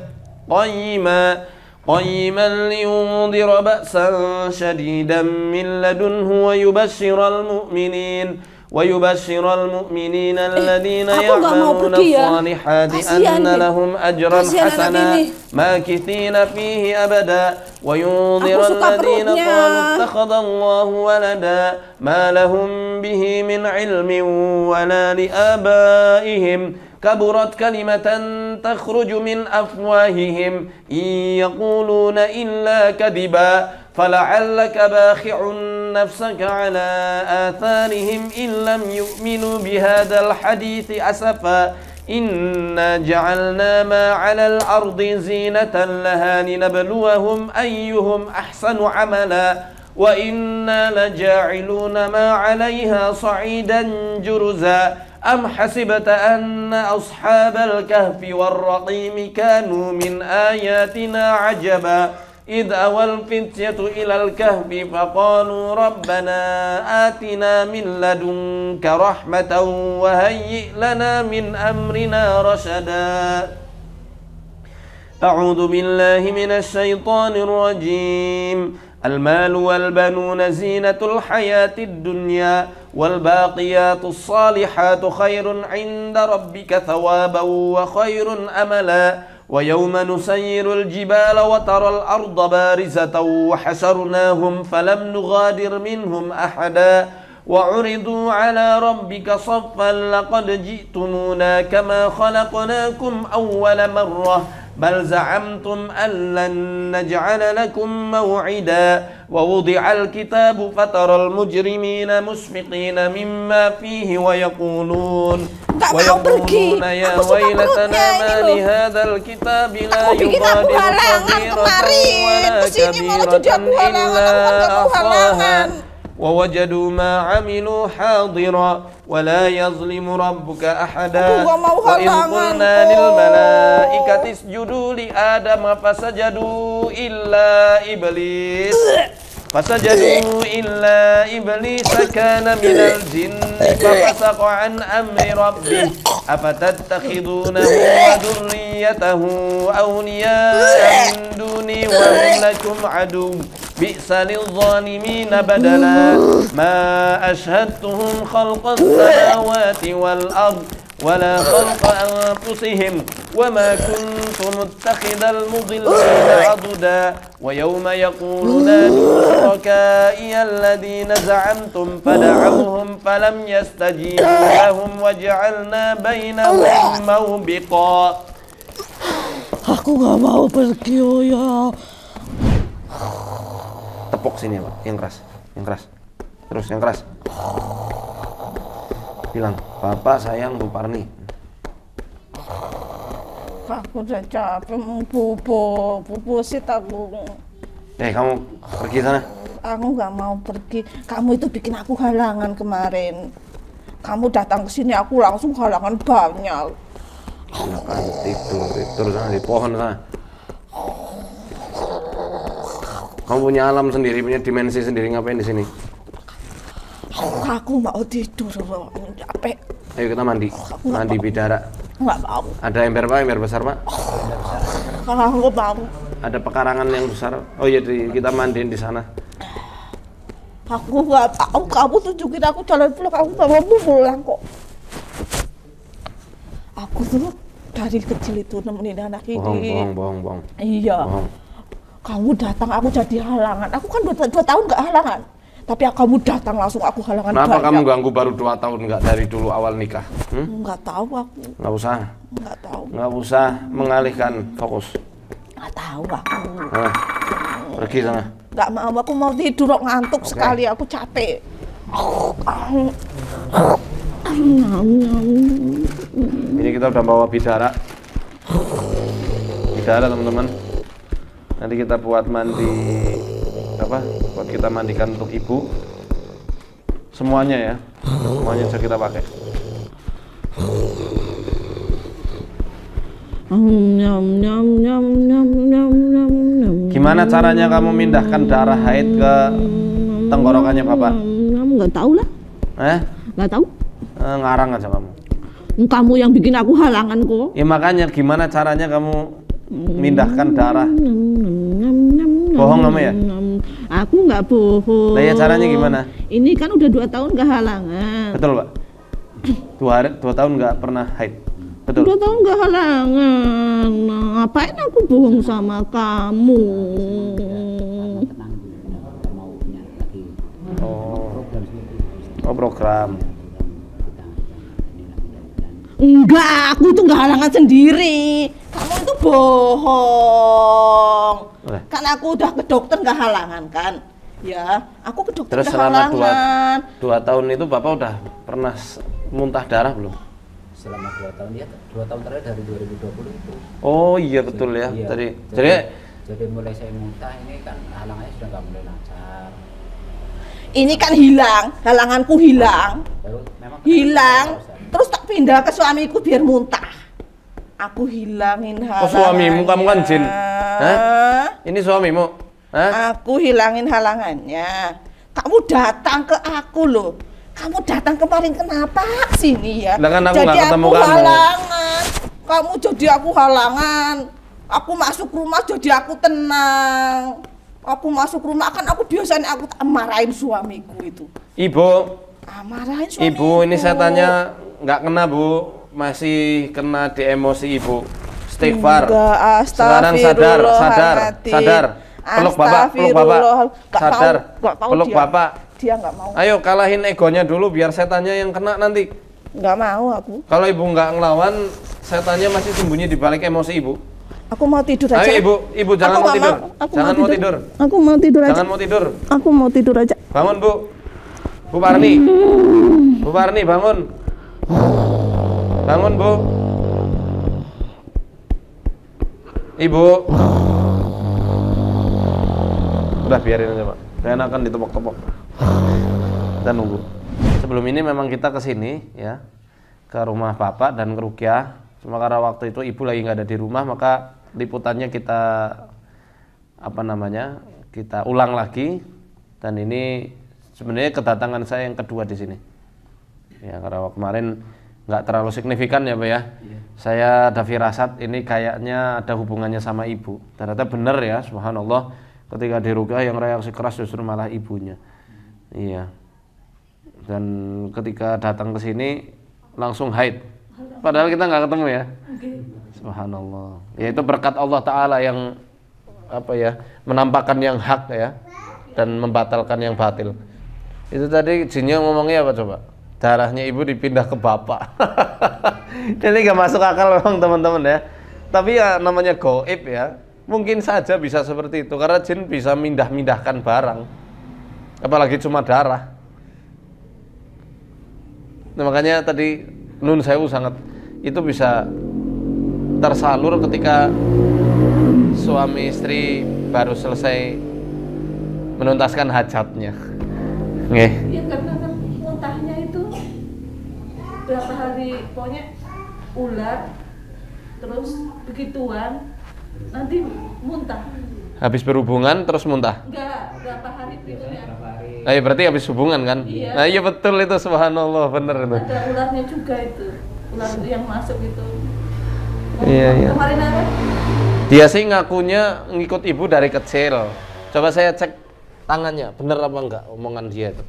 قيما لينذر بأسا شديدا من لدنه ويبشر المؤمنين الذين يعملون الصالحات أن لهم أجرا حسنا ماكثين فيه أبدا وينذر الذين قالوا اتخذ الله ولدا ما لهم به من علم ولا لآبائهم كبرت كلمة تخرج من أفواههم إن يقولون إلا كذبا فلعلك باخع نفسك على آثارهم إن لم يؤمنوا بهذا الحديث أسفا إنا جعلنا ما على الأرض زينة لها لنبلوهم أيهم أحسن عملا وإنا لجاعلون ما عليها صعيدا جرزا أم حسبت أن أصحاب الكهف والرقيم كانوا من آياتنا عجبا إذ أوى الفتية إلى الكهف فقالوا ربنا آتنا من لدنك رحمة وهيئ لنا من أمرنا رشدا أعوذ بالله من الشيطان الرجيم المال والبنون زينة الحياة الدنيا والباقيات الصالحات خير عند ربك ثوابا وخير أملا ويوم نسير الجبال وترى الأرض بارزة وحشرناهم فلم نغادر منهم أحدا وعرضوا على ربك صفا لقد جئتمونا كما خلقناكم أول مرة بل زعمتم أن لن نجعل لكم موعدا ووضع الكتاب فترى المجرمين مشفقين مما فيه ويقولون يا ويلتنا ما لهذا الكتاب لا يغادر صغيرة ولا كبيرة إلا أحصاها ووجدوا ما عملوا حاضرا ولا يظلم ربك أحدا وإذ قلنا للملائكة اسجدوا لآدم فسجدوا إلا إبليس كان من الجن ففسق عن أمر ربه أفتتخذونه وذريته أولياء من دوني وهم لكم عدو بئس للظالمين بدلا ما أشهدتهم خلق السماوات والأرض ولا خلق أنفسهم وما كنت متخذ المضلين عضدا ويوم يقول نادوا شركائي الذين زعمتم فدعوهم فلم يستجيبوا لهم وجعلنا بينهم موبقا. Aku nggak mau pergi, oh ya. Tepuk sini Pak, yang keras, terus yang keras. Bilang, Bapak sayang Bu Parni. Aku udah capek mau pupusit aku. Kamu pergi sana. Aku nggak mau pergi. Kamu itu bikin aku halangan kemarin. Kamu datang ke sini, aku langsung halangan banyak. Tidur sana di pohon sana. Kamu punya alam sendiri, punya dimensi sendiri, ngapain di sini? Aku mau tidur, capek. Ayo kita mandi bidara. Nggak mau. Ada ember Pak, ember besar Pak? Kalau aku mau. Ada pekarangan yang besar. Oh iya, kita mandiin di sana. Aku nggak tahu, kamu tunjukin aku jalan pulang, aku nggak mau pulang kok. Aku tuh dari kecil itu nemenin anak ini. Bohong. Iya. Bohong. Kamu datang, aku jadi halangan. Aku kan 2 tahun nggak halangan. Tapi kamu datang langsung aku halangan. Kenapa banyak. kamu ganggu baru 2 tahun, nggak dari dulu awal nikah? Nggak tahu aku. Nggak usah. Nggak tahu. Nggak usah mengalihkan fokus. Nggak tahu aku. Pergi sana. Nggak mau, aku mau tidur, ngantuk sekali, aku capek. Ini kita udah bawa bidara teman-teman. Nanti kita buat mandi buat kita mandikan untuk ibu. Semuanya ya, semuanya bisa kita pakai. Gimana caranya kamu mindahkan darah haid ke tenggorokannya Papa? Nggak tahu lah. Nggak tahu. Ngarang aja kamu. Kamu yang bikin aku halangan kok. Ya makanya gimana caranya kamu mindahkan darah? Bohong kamu ya? Aku nggak bohong. Lah ya caranya gimana? Ini kan udah 2 tahun nggak halangan. Betul Pak? 2 tahun nggak pernah haid. Betul. 2 tahun nggak halangan. Nah, ngapain aku bohong sama kamu? Tenang dulu, mau punya lagi. Oh program. Enggak, aku tuh nggak halangan sendiri. Kamu itu bohong. Kan aku udah ke dokter nggak halangan kan? Ya, aku ke dokter. Terus selama 2 tahun itu Bapak udah pernah muntah darah belum? Selama 2 tahun ya, 2 tahun terakhir dari 2020 itu. Oh iya betul ya. Iya. Jadi mulai saya muntah ini kan halangannya sudah nggak mulai lancar. Ini kan hilang, halanganku hilang. Baru memang Hilang. Terus tak pindah ke suamiku biar muntah. Aku hilangin halangannya. Oh suamimu, kamu kan jin? Hah? Ini suamimu? Hah? Aku hilangin halangannya. Kamu datang ke aku loh. Kamu datang kemarin kenapa sini ya? Lah kan aku jadi nggak ketemu aku kamu. halangan. Kamu jadi aku halangan. Aku masuk rumah jadi aku tenang. Aku masuk rumah kan aku biasanya aku tak marahin suamiku itu. Ibu, Marahin suamiku. Ibu, ini saya tanya nggak kena Bu, masih kena di emosi Ibu. Istighfar. Enggak, Sekarang sadar. Peluk Bapak. Sadar. Peluk dia. Bapak. Dia nggak mau. Ayo kalahin egonya dulu biar setannya yang kena nanti. Nggak mau aku. Kalau Ibu nggak ngelawan, setannya masih sembunyi di balik emosi Ibu. Aku mau tidur aja. Ayo Ibu jangan Aku mau nggak tidur. Aku Jangan mau tidur. Aku mau tidur aja. Jangan mau tidur. Aku mau tidur aja. Bangun Bu. Bu Parni. Bu Parni bangun. Bangun Bu. Ibu. Udah biarin aja Pak. Saya akan ditepok-tepok. Kita nunggu. Sebelum ini memang kita ke sini ya, ke rumah Bapak dan ke Rukyah. Cuma karena waktu itu Ibu lagi nggak ada di rumah, maka liputannya kita kita ulang lagi. Dan ini sebenarnya kedatangan saya yang kedua di sini. Ya karena kemarin nggak terlalu signifikan ya Pak ya. Saya ada firasat ini kayaknya ada hubungannya sama Ibu. Ternyata benar ya, subhanallah. Ketika di Rukyah yang reaksi keras justru malah ibunya. Iya. Dan ketika datang ke sini langsung haid. Padahal kita nggak ketemu ya. Subhanallah. Ya itu berkat Allah Ta'ala yang menampakkan yang hak ya dan membatalkan yang batil. Itu tadi jinnya ngomongnya apa coba? Darahnya ibu dipindah ke bapak. Jadi nggak masuk akal memang teman-teman ya. Tapi ya namanya gaib ya. Mungkin saja bisa seperti itu karena jin bisa mindah-mindahkan barang. Apalagi cuma darah. Nah, makanya tadi Nun Sewu sangat itu bisa tersalur ketika suami istri baru selesai menuntaskan hajatnya. Nggih. Ya karena kan muntahnya itu berapa hari, pokoknya ular terus begituan nanti muntah. Habis berhubungan terus muntah. Enggak, berapa hari berikutnya. Nah, ya berarti habis hubungan kan? Iya. Nah, iya betul itu subhanallah, bener itu. Ada ularnya juga itu. Ular yang masuk itu. Iya, iya. Kemarin apa? Dia sih ngakunya ngikut ibu dari kecil. Coba saya cek tangannya, bener apa enggak omongan dia itu.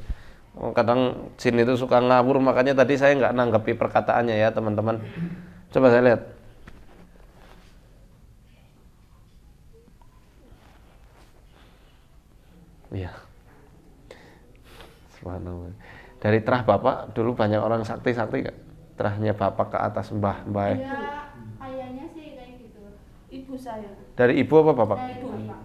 Kadang jin itu suka ngawur, makanya tadi saya nggak nanggapi perkataannya ya teman-teman. Coba saya lihat. Iya. Subhanallah. Dari terah Bapak dulu banyak orang sakti-sakti gak? Terahnya Bapak ke atas mbah-mbah. Ya, kayaknya sih kayak gitu. Ibu saya. Dari ibu apa Bapak? Dari bapak.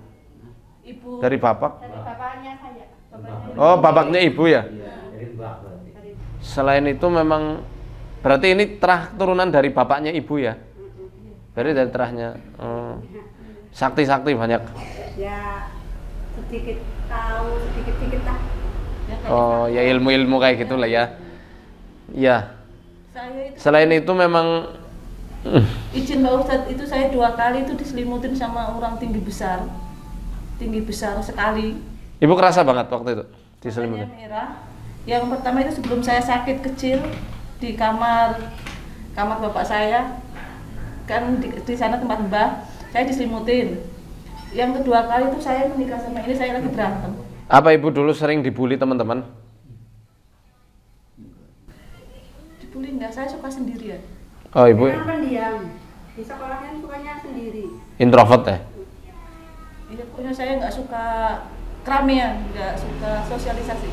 Ibu. Dari Bapak? Dari bapaknya saya. Bapaknya Oh, bapaknya ibu ya? Dari mbak berarti. dari Selain itu memang berarti ini terah turunan dari bapaknya ibu ya? Berarti dari terahnya sakti-sakti banyak. ya sedikit tahu, sedikit-sedikit lah. Ya, kayak Oh, ya ilmu-ilmu kayak gitulah ya. Iya. saya itu Selain itu memang izin Pak Ustadz itu saya 2 kali itu diselimutin sama orang tinggi besar sekali. ibu kerasa banget waktu itu Matanya diselimutin. merah. Yang pertama itu sebelum saya sakit kecil di kamar bapak saya kan di sana tempat mbah, saya diselimutin. Yang kedua kali itu saya menikah sama ini, saya lagi berantem. Apa ibu dulu sering dibully teman-teman? Dibully enggak, saya suka sendirian. Oh ibu Memang pendiam. Di sekolahnya sukanya sendiri. introvert ya? Iya, pokoknya saya nggak suka keramaian, nggak suka sosialisasi.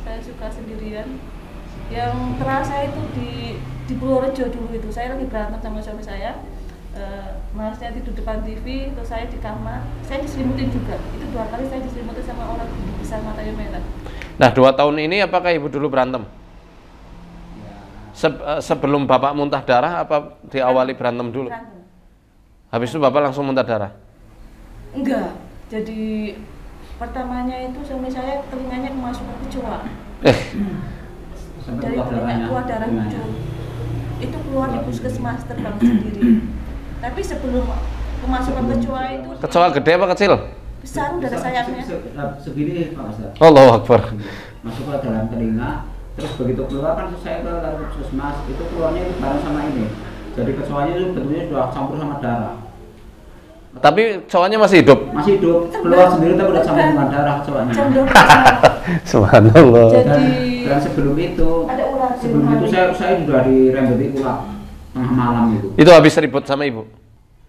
Saya suka sendirian. Yang terasa itu di Purworejo dulu itu, saya lagi berantem sama suami saya. Masnya tidur depan TV, terus saya di kamar, saya diselimutin juga. Itu 2 kali saya diselimutin sama orang tinggi besar matanya merah. Nah 2 tahun ini apakah ibu dulu berantem? Sebelum bapak muntah darah apa diawali berantem dulu? Berantem. Habis itu bapak langsung muntah darah? Enggak, jadi pertamanya itu suami saya telinganya kemasukan kecoa. Dari telinga keluar darah muncul. Itu keluar di puskesmas terbang sendiri. Tapi sebelum kemasukan kecoa itu Kecoa gede apa kecil? besar udah ada sayapnya. Segini Pak Ustaz. Allahu Akbar. Masuk ke dalam telinga, terus begitu keluar kan saya ke puskesmas, itu keluarnya itu bareng sama ini. Jadi kecoanya itu bentuknya sudah campur sama darah. Tapi cowoknya masih hidup. Masih hidup, keluar sendiri tapi udah sampai dengan darah cowoknya. Jam 12 malam. Subhanallah. Dan sebelum itu, Ada ular di sebelum itu lemari. saya sudah dirembeti ular tengah malam itu. Itu habis ribut sama ibu.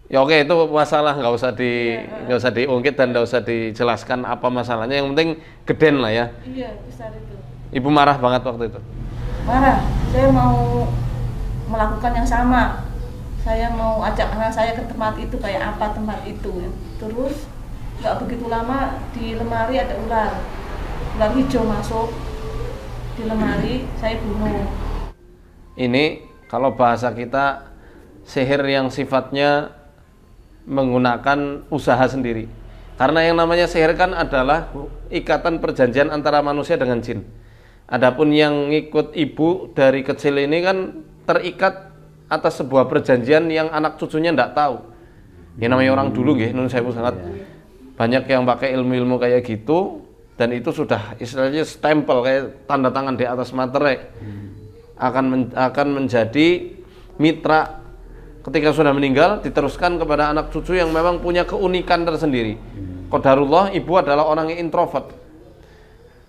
Ya oke, itu masalah nggak usah diungkit dan nggak usah dijelaskan apa masalahnya. Yang penting geden lah ya. Iya, besar itu. Ibu marah banget waktu itu. Marah, saya mau melakukan yang sama. Saya mau ajak anak saya ke tempat itu, kayak apa tempat itu. Terus nggak begitu lama di lemari ada ular hijau masuk di lemari, saya bunuh. Ini kalau bahasa kita sihir yang sifatnya menggunakan usaha sendiri. Karena yang namanya sihir kan adalah ikatan perjanjian antara manusia dengan jin. Adapun yang ngikut ibu dari kecil ini kan terikat atas sebuah perjanjian yang anak cucunya ndak tahu. Ya namanya orang dulu nggih, nun sewu sangat banyak yang pakai ilmu-ilmu kayak gitu dan itu sudah istilahnya stempel kayak tanda tangan di atas materai. Akan menjadi mitra ketika sudah meninggal, diteruskan kepada anak cucu yang memang punya keunikan tersendiri. Qadarullah, ibu adalah orang yang introvert,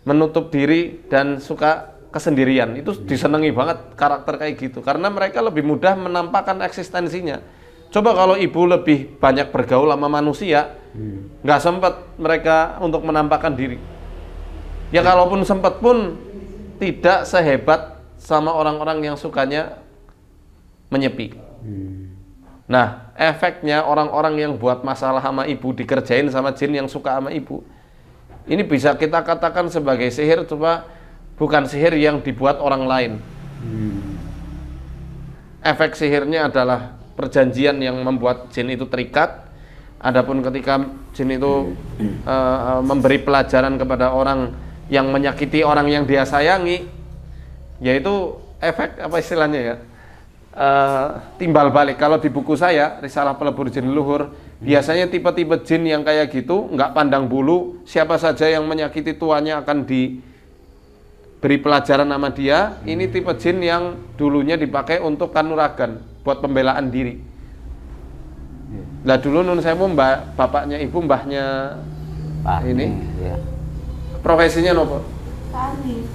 menutup diri dan suka kesendirian. Itu disenangi banget karakter kayak gitu, karena mereka lebih mudah menampakkan eksistensinya. Coba kalau ibu lebih banyak bergaul sama manusia, nggak sempat mereka untuk menampakkan diri. Ya kalaupun sempat pun tidak sehebat sama orang-orang yang sukanya menyepi. Nah, efeknya orang-orang yang buat masalah sama ibu dikerjain sama jin yang suka sama ibu. Ini bisa kita katakan sebagai sihir, cuma bukan sihir yang dibuat orang lain. Efek sihirnya adalah perjanjian yang membuat jin itu terikat. Adapun ketika jin itu memberi pelajaran kepada orang yang menyakiti orang yang dia sayangi, yaitu efek apa istilahnya ya? Timbal balik. Kalau di buku saya Risalah Pelebur Jin Leluhur, biasanya tipe-tipe jin yang kayak gitu nggak pandang bulu, siapa saja yang menyakiti tuannya akan diberi pelajaran sama dia. Ini tipe jin yang dulunya dipakai untuk kanuragan, buat pembelaan diri. Lah dulu nun saya bapaknya ibu mbahnya ini ya. Profesinya nopo? Fani.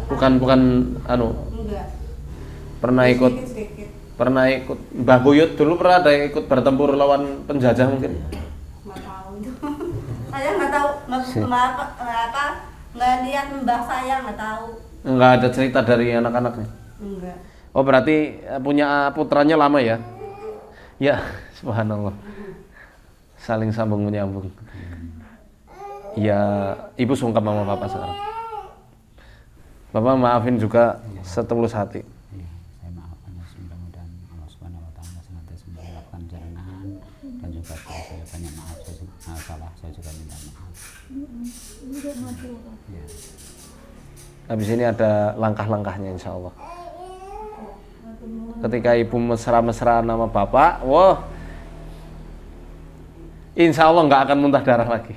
Bukan anu. Enggak. Pernah Sedikit. ikut Mbah Buyut dulu pernah ada ikut bertempur lawan penjajah mungkin. Nggak tahu itu. Saya nggak tahu nggak lihat mbah saya, nggak tahu. Enggak ada cerita dari anak-anaknya. Enggak. Oh berarti punya putranya lama ya? Ya, subhanallah. Saling sambung menyambung. Ya, ibu sungkem sama bapak sekarang. Bapak maafin juga setulus hati. Saya maafkan, mudah-mudahan Allah Subhanahu wa taala senantiasa melapangkan jalan dan juga saya banyak maaf, saya juga minta maaf. Ya. Habis ini ada langkah-langkahnya insya Allah. Ketika ibu mesra-mesra nama bapak, wah, insya Allah nggak akan muntah darah lagi.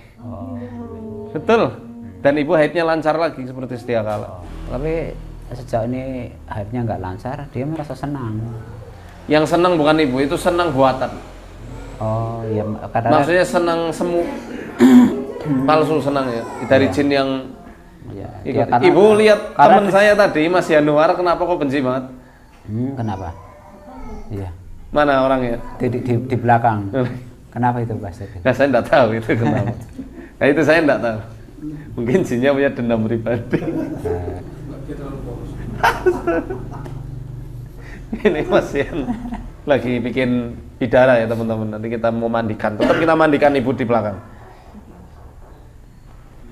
Betul. Dan ibu haidnya lancar lagi seperti sedia kala. Tapi sejak ini haidnya nggak lancar, dia merasa senang. Yang senang bukan ibu, itu senang buatan. Oh iya, kadang Maksudnya senang semu palsu senang ya dari jin yang ya, ikut. karena- Ibu lihat karena- teman saya tadi Mas Yanuar, kenapa kok benci banget? Kenapa? Iya. Mana orangnya? Di belakang. Kenapa itu Pak? Nah, saya enggak tahu itu kenapa. Nah itu saya enggak tahu. Mungkin jinnya punya dendam pribadi. Ini Mas Yan lagi bikin bidara ya teman-teman. Nanti kita mau mandikan. Tetap kita mandikan ibu di belakang.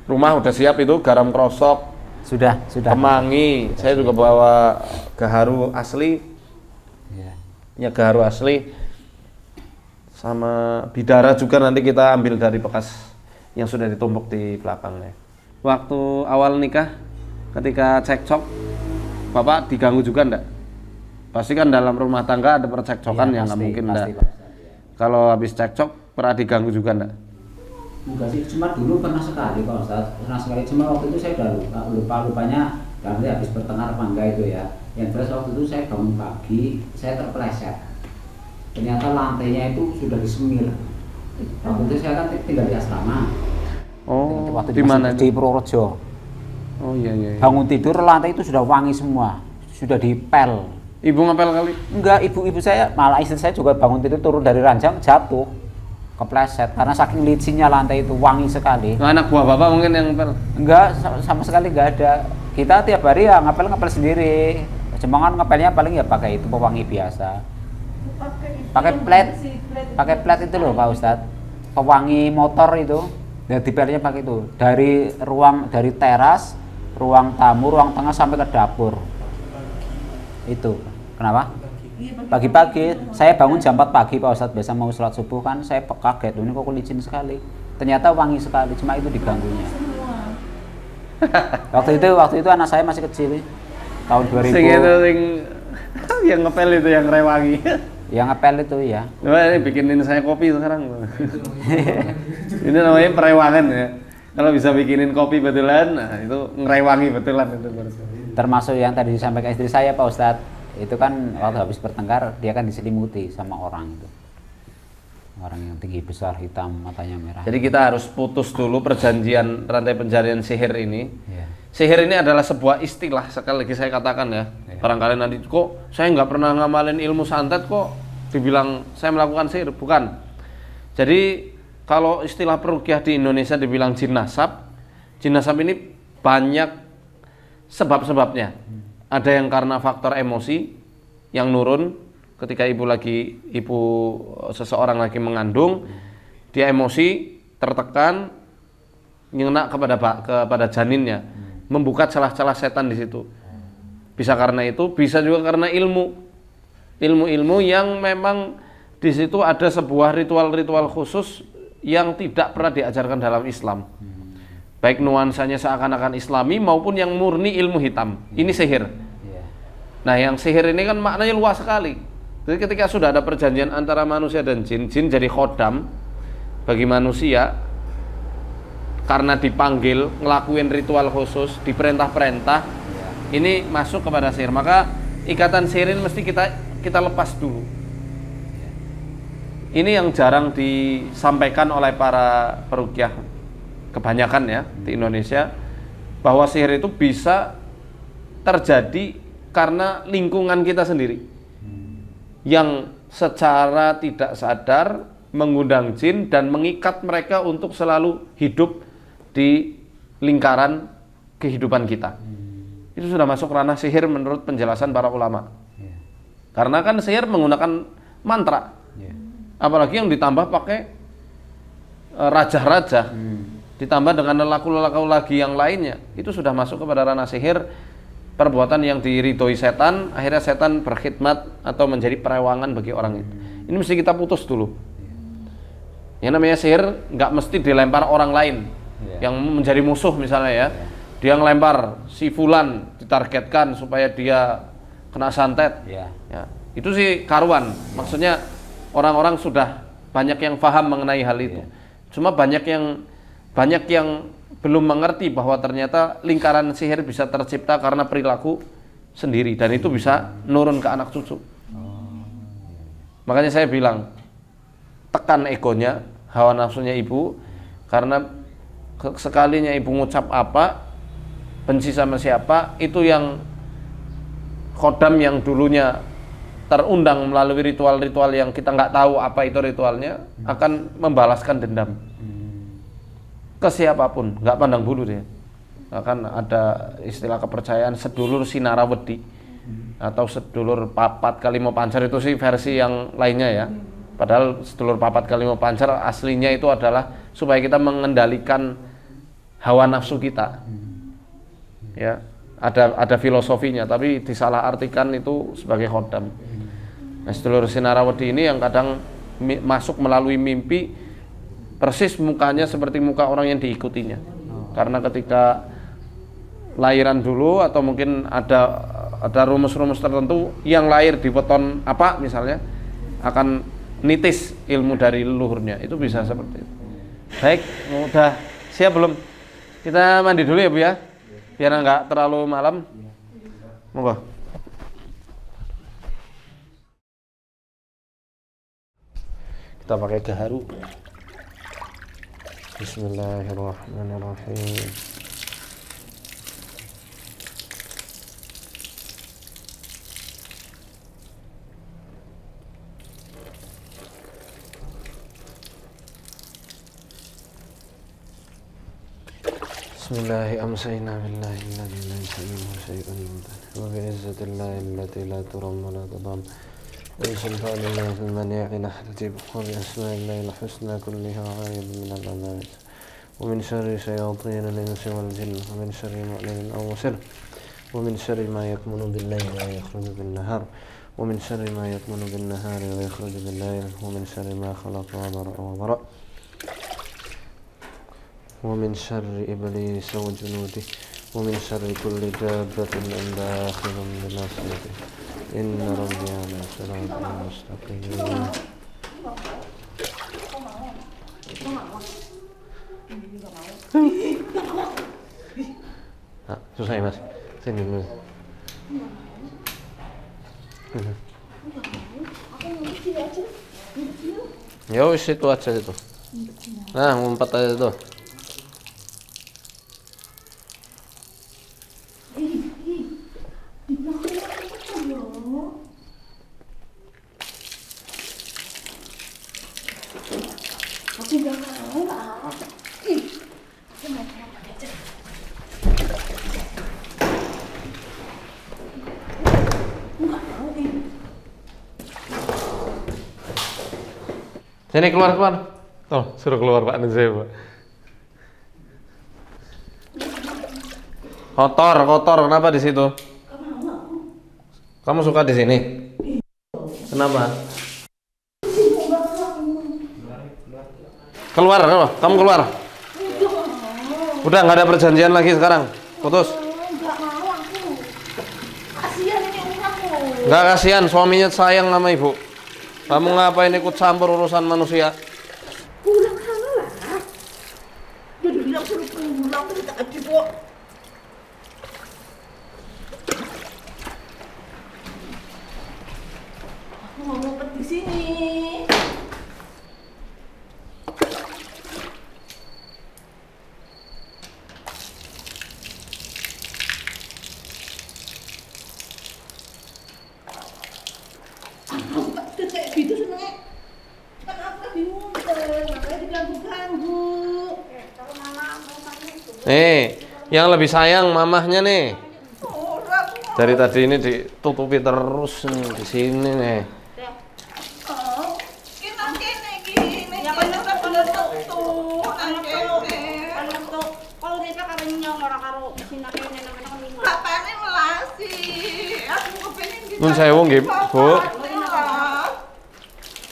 Rumah udah siap itu, garam krosok, Sudah. kemangi. Saya juga bawa gaharu asli. Ya. Ya gaharu asli. Sama bidara juga nanti kita ambil dari bekas yang sudah ditumpuk di belakangnya. Waktu awal nikah, ketika cekcok, Bapak diganggu juga enggak? Pasti kan dalam rumah tangga ada percekcokan Iya, yang nggak mungkin pasti, enggak. Kalau habis cekcok, pernah diganggu juga enggak? Enggak sih, cuma dulu pernah sekali Pak Ustadz. Pernah sekali, cuma waktu itu saya udah lupa-lupanya nanti habis bertengkar apa enggak itu ya. Yang jelas waktu itu saya bangun pagi, saya terpeleset. ternyata lantainya itu sudah disemir. Waktu itu saya kan tinggal di asrama. Oh, Waktu di mana? Di Purworejo. Oh iya iya. Bangun tidur lantai itu sudah wangi semua, sudah dipel. Ibu ngapel kali? Enggak, ibu saya, malah istri saya juga bangun tidur turun dari ranjang jatuh, kepleset karena saking licinnya lantai itu, wangi sekali. Nah, anak buah bapak mungkin yang ngapel? Enggak, sama sekali enggak ada. Kita tiap hari ya ngapel sendiri. Cuma kan ngapelnya paling ya pakai itu pewangi biasa. Pakai plat itu loh Pak Ustadz, pewangi motor itu. Ya dipelnya pakai itu dari teras, ruang tamu, ruang tengah sampai ke dapur. Itu kenapa? Pagi-pagi saya bangun jam 4 pagi Pak Ustadz, biasa mau sholat subuh kan, saya kaget loh, ini kok licin sekali. Ternyata wangi sekali, cuma itu diganggunya. waktu itu anak saya masih kecil, tahun 2000. Sing itu yang ngepel itu yang rewangi. Yang ngepel itu ya. Coba ini bikinin saya kopi sekarang. Ini namanya perewangan ya. Kalau bisa bikinin kopi betulan, nah itu ngerewangi betulan itu. Termasuk yang tadi disampaikan istri saya Pak Ustadz, itu kan waktu habis bertengkar dia kan diselimuti sama orang itu. Orang yang tinggi besar, hitam, matanya merah. Jadi kita harus putus dulu perjanjian rantai penjarian sihir ini. Iya. Sihir ini adalah sebuah istilah, sekali lagi saya katakan ya. Barangkali nanti kok saya nggak pernah ngamalin ilmu santet kok dibilang saya melakukan sihir, bukan. Jadi kalau istilah peruqyah di Indonesia dibilang jin nasab ini banyak sebab-sebabnya. Ada yang karena faktor emosi yang nurun ketika seseorang lagi mengandung, dia emosi, tertekan, ngena kepada janinnya, membuka celah-celah setan di situ. Bisa karena itu, bisa juga karena ilmu yang memang di situ ada sebuah ritual-ritual khusus yang tidak pernah diajarkan dalam Islam. Baik nuansanya seakan-akan Islami maupun yang murni ilmu hitam. Ini sihir. Nah, yang sihir ini kan maknanya luas sekali. Jadi ketika sudah ada perjanjian antara manusia dan jin jadi khodam bagi manusia karena dipanggil ngelakuin ritual khusus, diperintah-perintah, ini masuk kepada sihir. Maka ikatan sihir ini mesti kita lepas dulu. Ini yang jarang disampaikan oleh para peruqyah kebanyakan ya di Indonesia, bahwa sihir itu bisa terjadi karena lingkungan kita sendiri yang secara tidak sadar mengundang jin dan mengikat mereka untuk selalu hidup di lingkaran kehidupan kita. Itu sudah masuk ranah sihir menurut penjelasan para ulama. Karena kan sihir menggunakan mantra, apalagi yang ditambah pakai raja-raja, ditambah dengan lelaku-lelaku lagi yang lainnya, itu sudah masuk kepada ranah sihir, perbuatan yang diridhoi setan. Akhirnya setan berkhidmat atau menjadi perewangan bagi orang itu. Ini mesti kita putus dulu. Yang namanya sihir nggak mesti dilempar orang lain yang menjadi musuh misalnya ya. Dia ngelempar si fulan, ditargetkan supaya dia kena santet. Ya, itu sih karuan. Maksudnya orang-orang sudah banyak yang paham mengenai hal itu. Cuma banyak yang belum mengerti bahwa ternyata lingkaran sihir bisa tercipta karena perilaku sendiri dan itu bisa nurun ke anak cucu. Makanya saya bilang, tekan egonya, hawa nafsunya ibu, karena sekalinya ibu ngucap apa, benci sama siapa, itu yang khodam yang dulunya terundang melalui ritual-ritual yang kita nggak tahu apa itu ritualnya, akan membalaskan dendam ke siapapun, nggak pandang bulu dia. Akan ada istilah kepercayaan sedulur sinarawedi atau sedulur papat kalimo pancar, itu sih versi yang lainnya ya. Padahal sedulur papat kalimo pancar aslinya itu adalah supaya kita mengendalikan hawa nafsu kita. Ya, ada filosofinya, tapi disalahartikan itu sebagai khodam. Nah, sedulur sinarawedi ini yang kadang masuk melalui mimpi, persis mukanya seperti muka orang yang diikutinya. Karena ketika lahiran dulu atau mungkin ada rumus-rumus tertentu yang lahir di weton apa misalnya, akan nitis ilmu dari leluhurnya. Itu bisa seperti itu. Baik, udah siap belum? Kita mandi dulu ya Bu ya, biar nggak terlalu malam. Monggo. Kita pakai gaharu. Bismillahirrahmanirrahim. Bismillahi amsayna billahi alladhi laysa minhu shay'un wa bi'izzatillahi allati la turam wa la tudam wa bisultanillahi fil mani'i nahtijib wa bi asma'illahi al-husna kulliha a'id min al-amanat wa min syarri shayatin al-insi wal jinn wa min syarri mu'minin aw musir wa min syarri ma yakmunu bil-layli wa yakhruju bin-nahar wa min syarri ma yakmunu bin-nahari wa yakhruju bil-layli wa min syarri ma khalaqa wa bara'a wa bara' ومن شر إبليس وجنوده ومن شر كل دابة داخل بناصيته إن ربي على صراط مستقيم. Susah ya mas, sini dulu. Ya wis itu aja itu. Nah, ngumpet aja tuh. Sini keluar. Oh, suruh keluar Pak Nizam, Pak. Kotor. Kenapa di situ? Kamu suka di sini? Kenapa? Keluar, kamu keluar. Udah nggak ada perjanjian lagi sekarang. Putus. Nggak kasihan, suaminya sayang sama ibu. Kamu ngapain ikut campur urusan manusia? Pulang sana lah. Jadi bilang suruh pulang tapi tak ada kok. Aku mau ngumpet di sini. Yang lebih sayang mamahnya nih. Dari tadi ini ditutupi terus nih, di sini nih. Nun sewu nggih, Bu.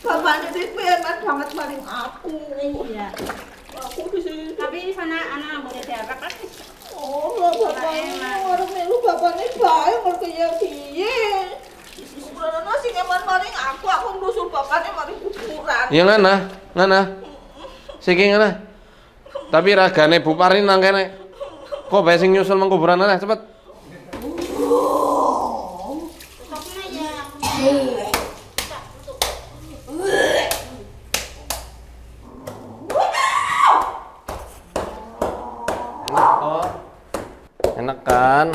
Bapaknya dia pengen banget maling aku. Iya. Aku di sini. Tapi sana anak boleh diharap kan? Oh, bapaknya orang melu bapaknya baik kalau kayak piye. Ukuran nasi nyaman maling aku ndusul bapaknya maling kuburan. Ya ngana. Siki ngana. Tapi ragane Bu Parin nang kene. Kok bae sing nyusul nang kuburan ana cepet. Enak kan?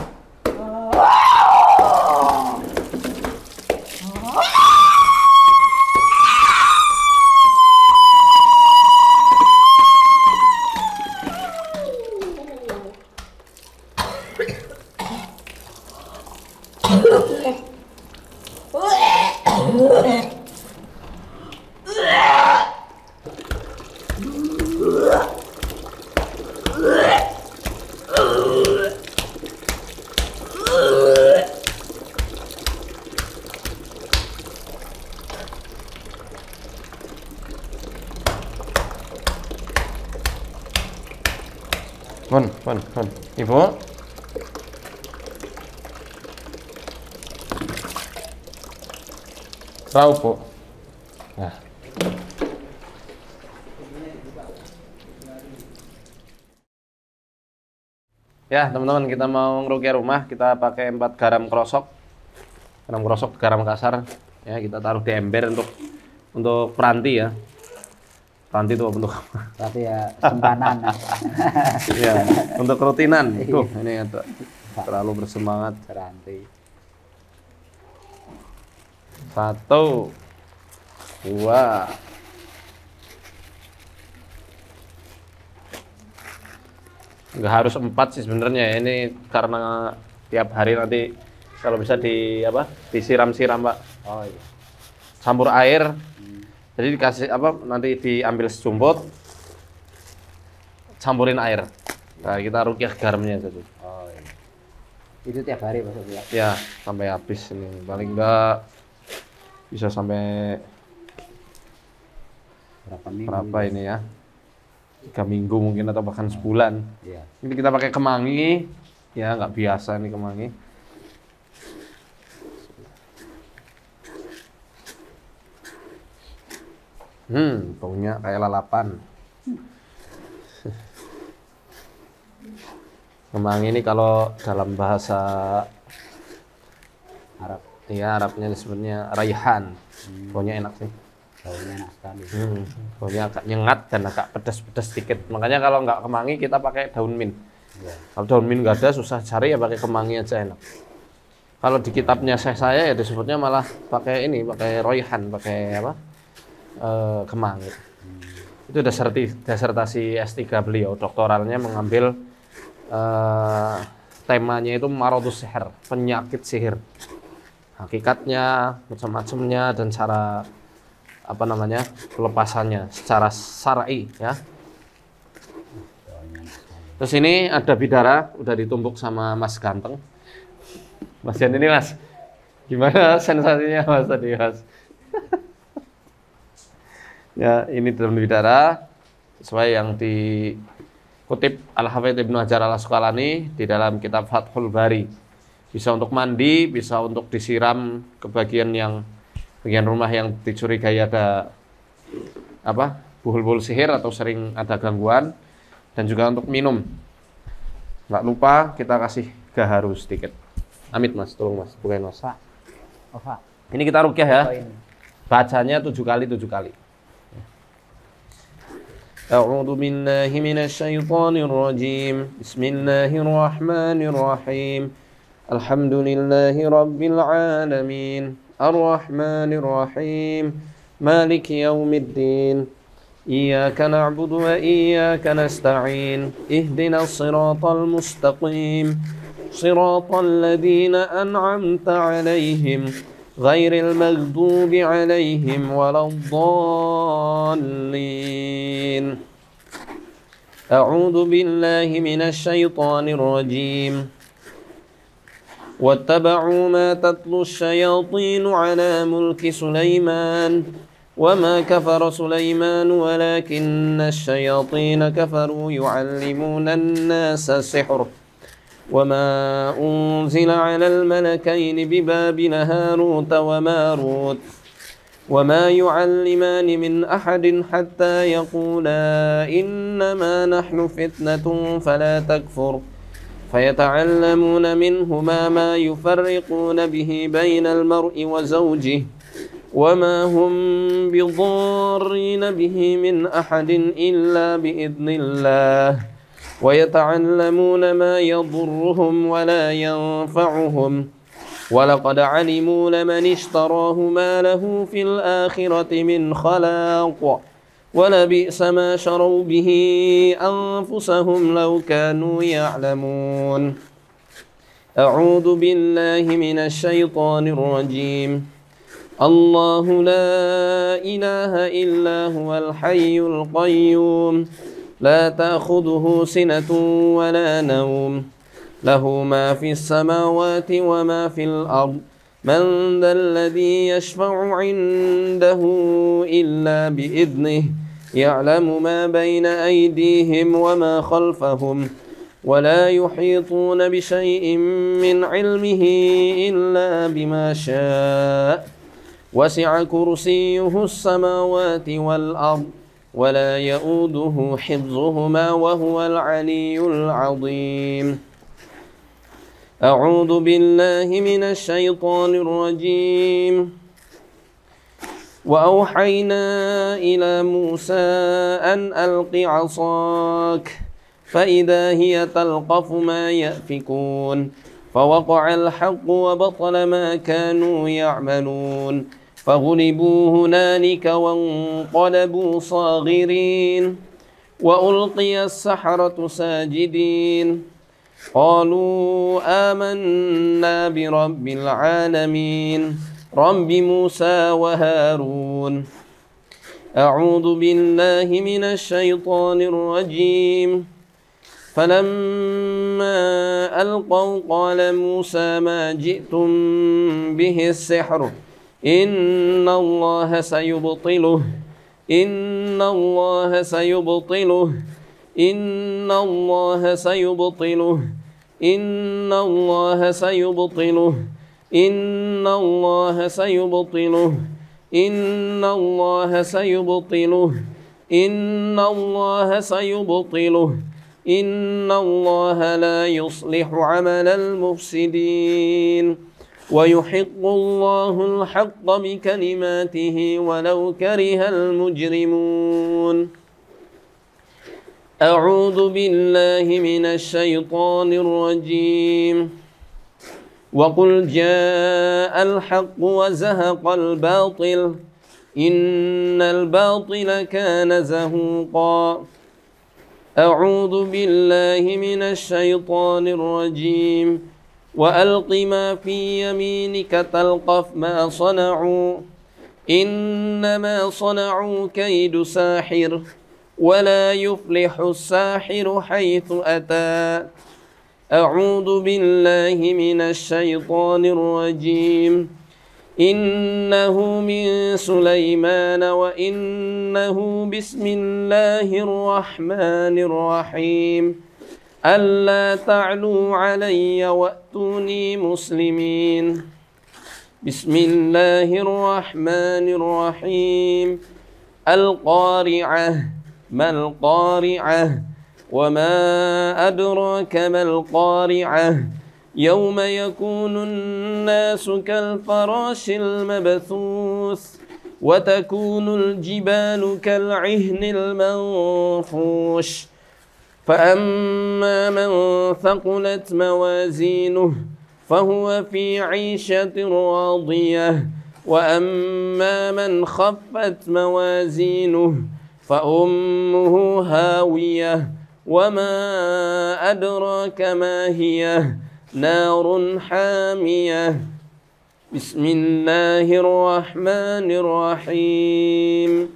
Pun. Ibu. Raup, Bu. Nah. Ya, teman-teman, kita mau ngerukyah rumah, kita pakai 4 garam krosok. Garam krosok, garam kasar. Ya, kita taruh di ember untuk peranti ya. Ranti itu bentuk apa? Tapi ya simpanan. Ya, untuk rutinan. Tuh, ini terlalu bersemangat. Ranti. 1, 2. Nggak harus 4 sih sebenarnya. Ini karena tiap hari nanti kalau bisa disiram-siram, Pak. Oh iya. Campur air. Jadi dikasih nanti diambil sejumput, campurin air. Nah, kita rukyah garamnya jadi. Oh iya. Itu tiap hari Pak ya? Ya, sampai habis ini. Paling enggak bisa sampai berapa ini ya? 3 minggu mungkin atau bahkan sebulan. Iya. Ini kita pakai kemangi, ya nggak biasa ini kemangi. Baunya kayak lalapan. Kemangi ini kalau dalam bahasa Arab. Ya, Arabnya disebutnya raihan. Baunya enak sih. Baunya enak sekali. Baunya agak nyengat dan agak pedas-pedas sedikit. Makanya kalau nggak kemangi kita pakai daun mint. Ya. Kalau daun mint nggak ada, susah cari, ya pakai kemangi aja enak. Kalau di kitabnya saya ya disebutnya malah pakai raihan, pakai kemangi. Itu disertasi S3 beliau, doktoralnya mengambil temanya itu maradus sihir, penyakit sihir. Hakikatnya, macam-macamnya, dan cara pelepasannya secara syar'i ya. Terus ini ada bidara, udah ditumbuk sama Mas Ganteng. Mas Jan ini Mas, gimana sensasinya Mas tadi Mas? Ya, ini daun bidara sesuai yang dikutip Al-Hafidz Ibnu Hajar Al-Asqalani di dalam kitab Fathul Bari. Bisa untuk mandi, bisa untuk disiram ke bagian rumah yang dicurigai ada buhul-buhul sihir atau sering ada gangguan, dan juga untuk minum. Nggak lupa kita kasih gaharu sedikit. Amit Mas, tolong Mas, bukain Mas. Pak. Ini kita rukyah ya. Oh, ini. Bacanya 7 kali. A'udzu billahi minasy syaithanir rajim. Bismillahirrahmanirrahim. Alhamdulillahi rabbil alamin. Arrahmanir rahim. Maliki yaumiddin. Iyyaka na'budu wa iyyaka nasta'in. Ihdinas siratal mustaqim. Siratal ladzina an'amta 'alaihim. غير المغضوب عليهم ولا الضالين أعوذ بالله من الشيطان الرجيم واتبعوا ما تتلو الشياطين على ملك سليمان وما كفر سليمان ولكن الشياطين كفروا يعلمون الناس السحر وما أنزل على الملكين ببابل هاروت وماروت وما يعلمان من أحد حتى يقولا إنما نحن فتنة فلا تكفر فيتعلمون منهما ما يفرقون به بين المرء وزوجه وما هم بضارين به من أحد إلا بإذن الله ويتعلمون ما يضرهم ولا ينفعهم ولقد علموا لمن اشتراه ما له في الآخرة من خلاق ولبئس ما شروا به أنفسهم لو كانوا يعلمون أعوذ بالله من الشيطان الرجيم الله لا إله إلا هو الحي القيوم لا تأخذه سنة ولا نوم له ما في السماوات وما في الأرض من ذا الذي يشفع عنده إلا بإذنه يعلم ما بين أيديهم وما خلفهم ولا يحيطون بشيء من علمه إلا بما شاء وسع كرسيه السماوات والأرض ولا يؤوده حفظهما وهو العلي العظيم أعوذ بالله من الشيطان الرجيم وأوحينا إلى موسى أن ألق عصاك فإذا هي تلقف ما يأفكون فوقع الحق وبطل ما كانوا يعملون فغلبوا هنالك وانقلبوا صاغرين وألقي السحرة ساجدين قالوا آمنا برب العالمين رب موسى وهارون أعوذ بالله من الشيطان الرجيم فلما ألقوا قال موسى ما جئتم به السحر إن الله سيبطله إن الله سيبطله إن الله سيبطله إن الله سيبطله إن الله سيبطله إن الله سيبطله إن الله سيبطله إن الله لا يصلح عمل المفسدين ويحق الله الحق بكلماته ولو كره المجرمون أعوذ بالله من الشيطان الرجيم وقل جاء الحق وزهق الباطل إن الباطل كان زهوقا أعوذ بالله من الشيطان الرجيم وألق ما في يمينك تلقف ما صنعوا إنما صنعوا كيد ساحر ولا يفلح الساحر حيث أتى أعوذ بالله من الشيطان الرجيم إنه من سليمان وإنه بسم الله الرحمن الرحيم ألا تعلوا علي وأتوني مسلمين بسم الله الرحمن الرحيم القارعة ما القارعة وما أدراك ما القارعة يوم يكون الناس كالفراش المبثوث وتكون الجبال كالعهن المنفوش فأما من ثقلت موازينه فهو في عيشة راضية وأما من خفت موازينه فأمه هاوية وما أدراك ما هي نار حامية بسم الله الرحمن الرحيم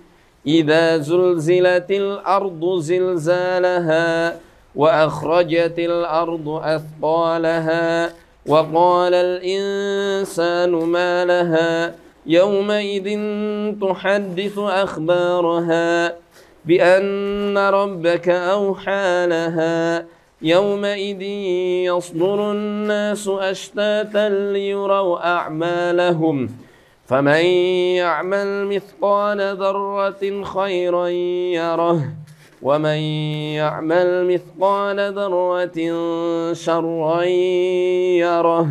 إذا زلزلت الأرض زلزالها وأخرجت الأرض أثقالها وقال الإنسان ما لها يومئذ تحدث أخبارها بأن ربك أوحى لها يومئذ يصدر الناس أشتاتا ليروا أعمالهم فمن يعمل مثقال ذرة خيرا يره ومن يعمل مثقال ذرة شرا يره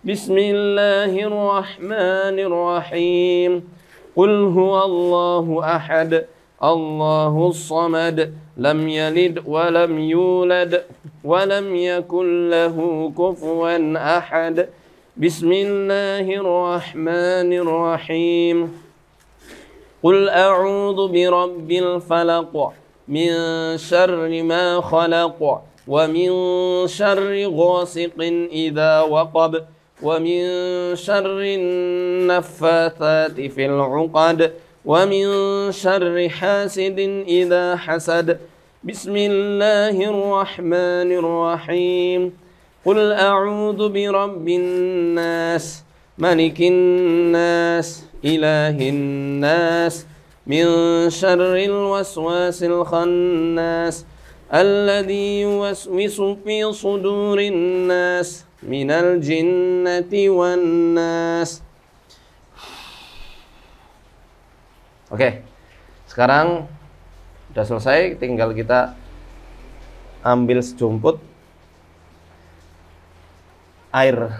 بسم الله الرحمن الرحيم قل هو الله أحد الله الصمد لم يلد ولم يولد ولم يكن له كفوا أحد بسم الله الرحمن الرحيم قل أعوذ برب الفلق من شر ما خلق ومن شر غاسق إذا وقب ومن شر النفاثات في العقد ومن شر حاسد إذا حسد بسم الله الرحمن الرحيم قل أعوذ برب الناس ملك الناس إله الناس من شر الوسواس الخناس الذي يوسوس في صدور الناس من الجنة والناس. Oke, sekarang sudah selesai, tinggal kita ambil sejumput air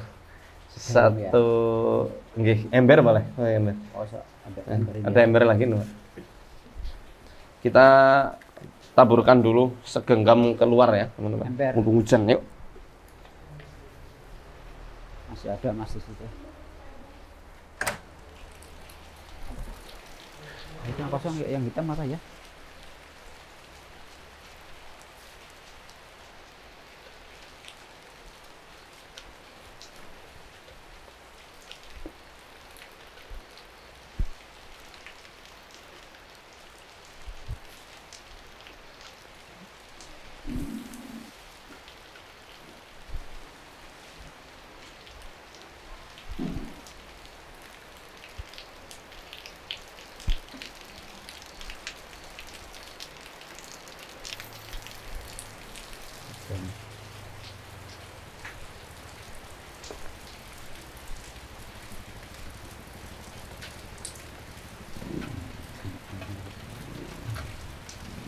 Satu, nggih, ember boleh. Oh, ember. Oh, ada ember ini. Ada ember lagi nih, Pak. Kita taburkan dulu segenggam keluar ya, teman-teman. Ember. Mumpung hujan, yuk. Masih ada Mas di situ. Itu yang kosong, yang hitam apa ya?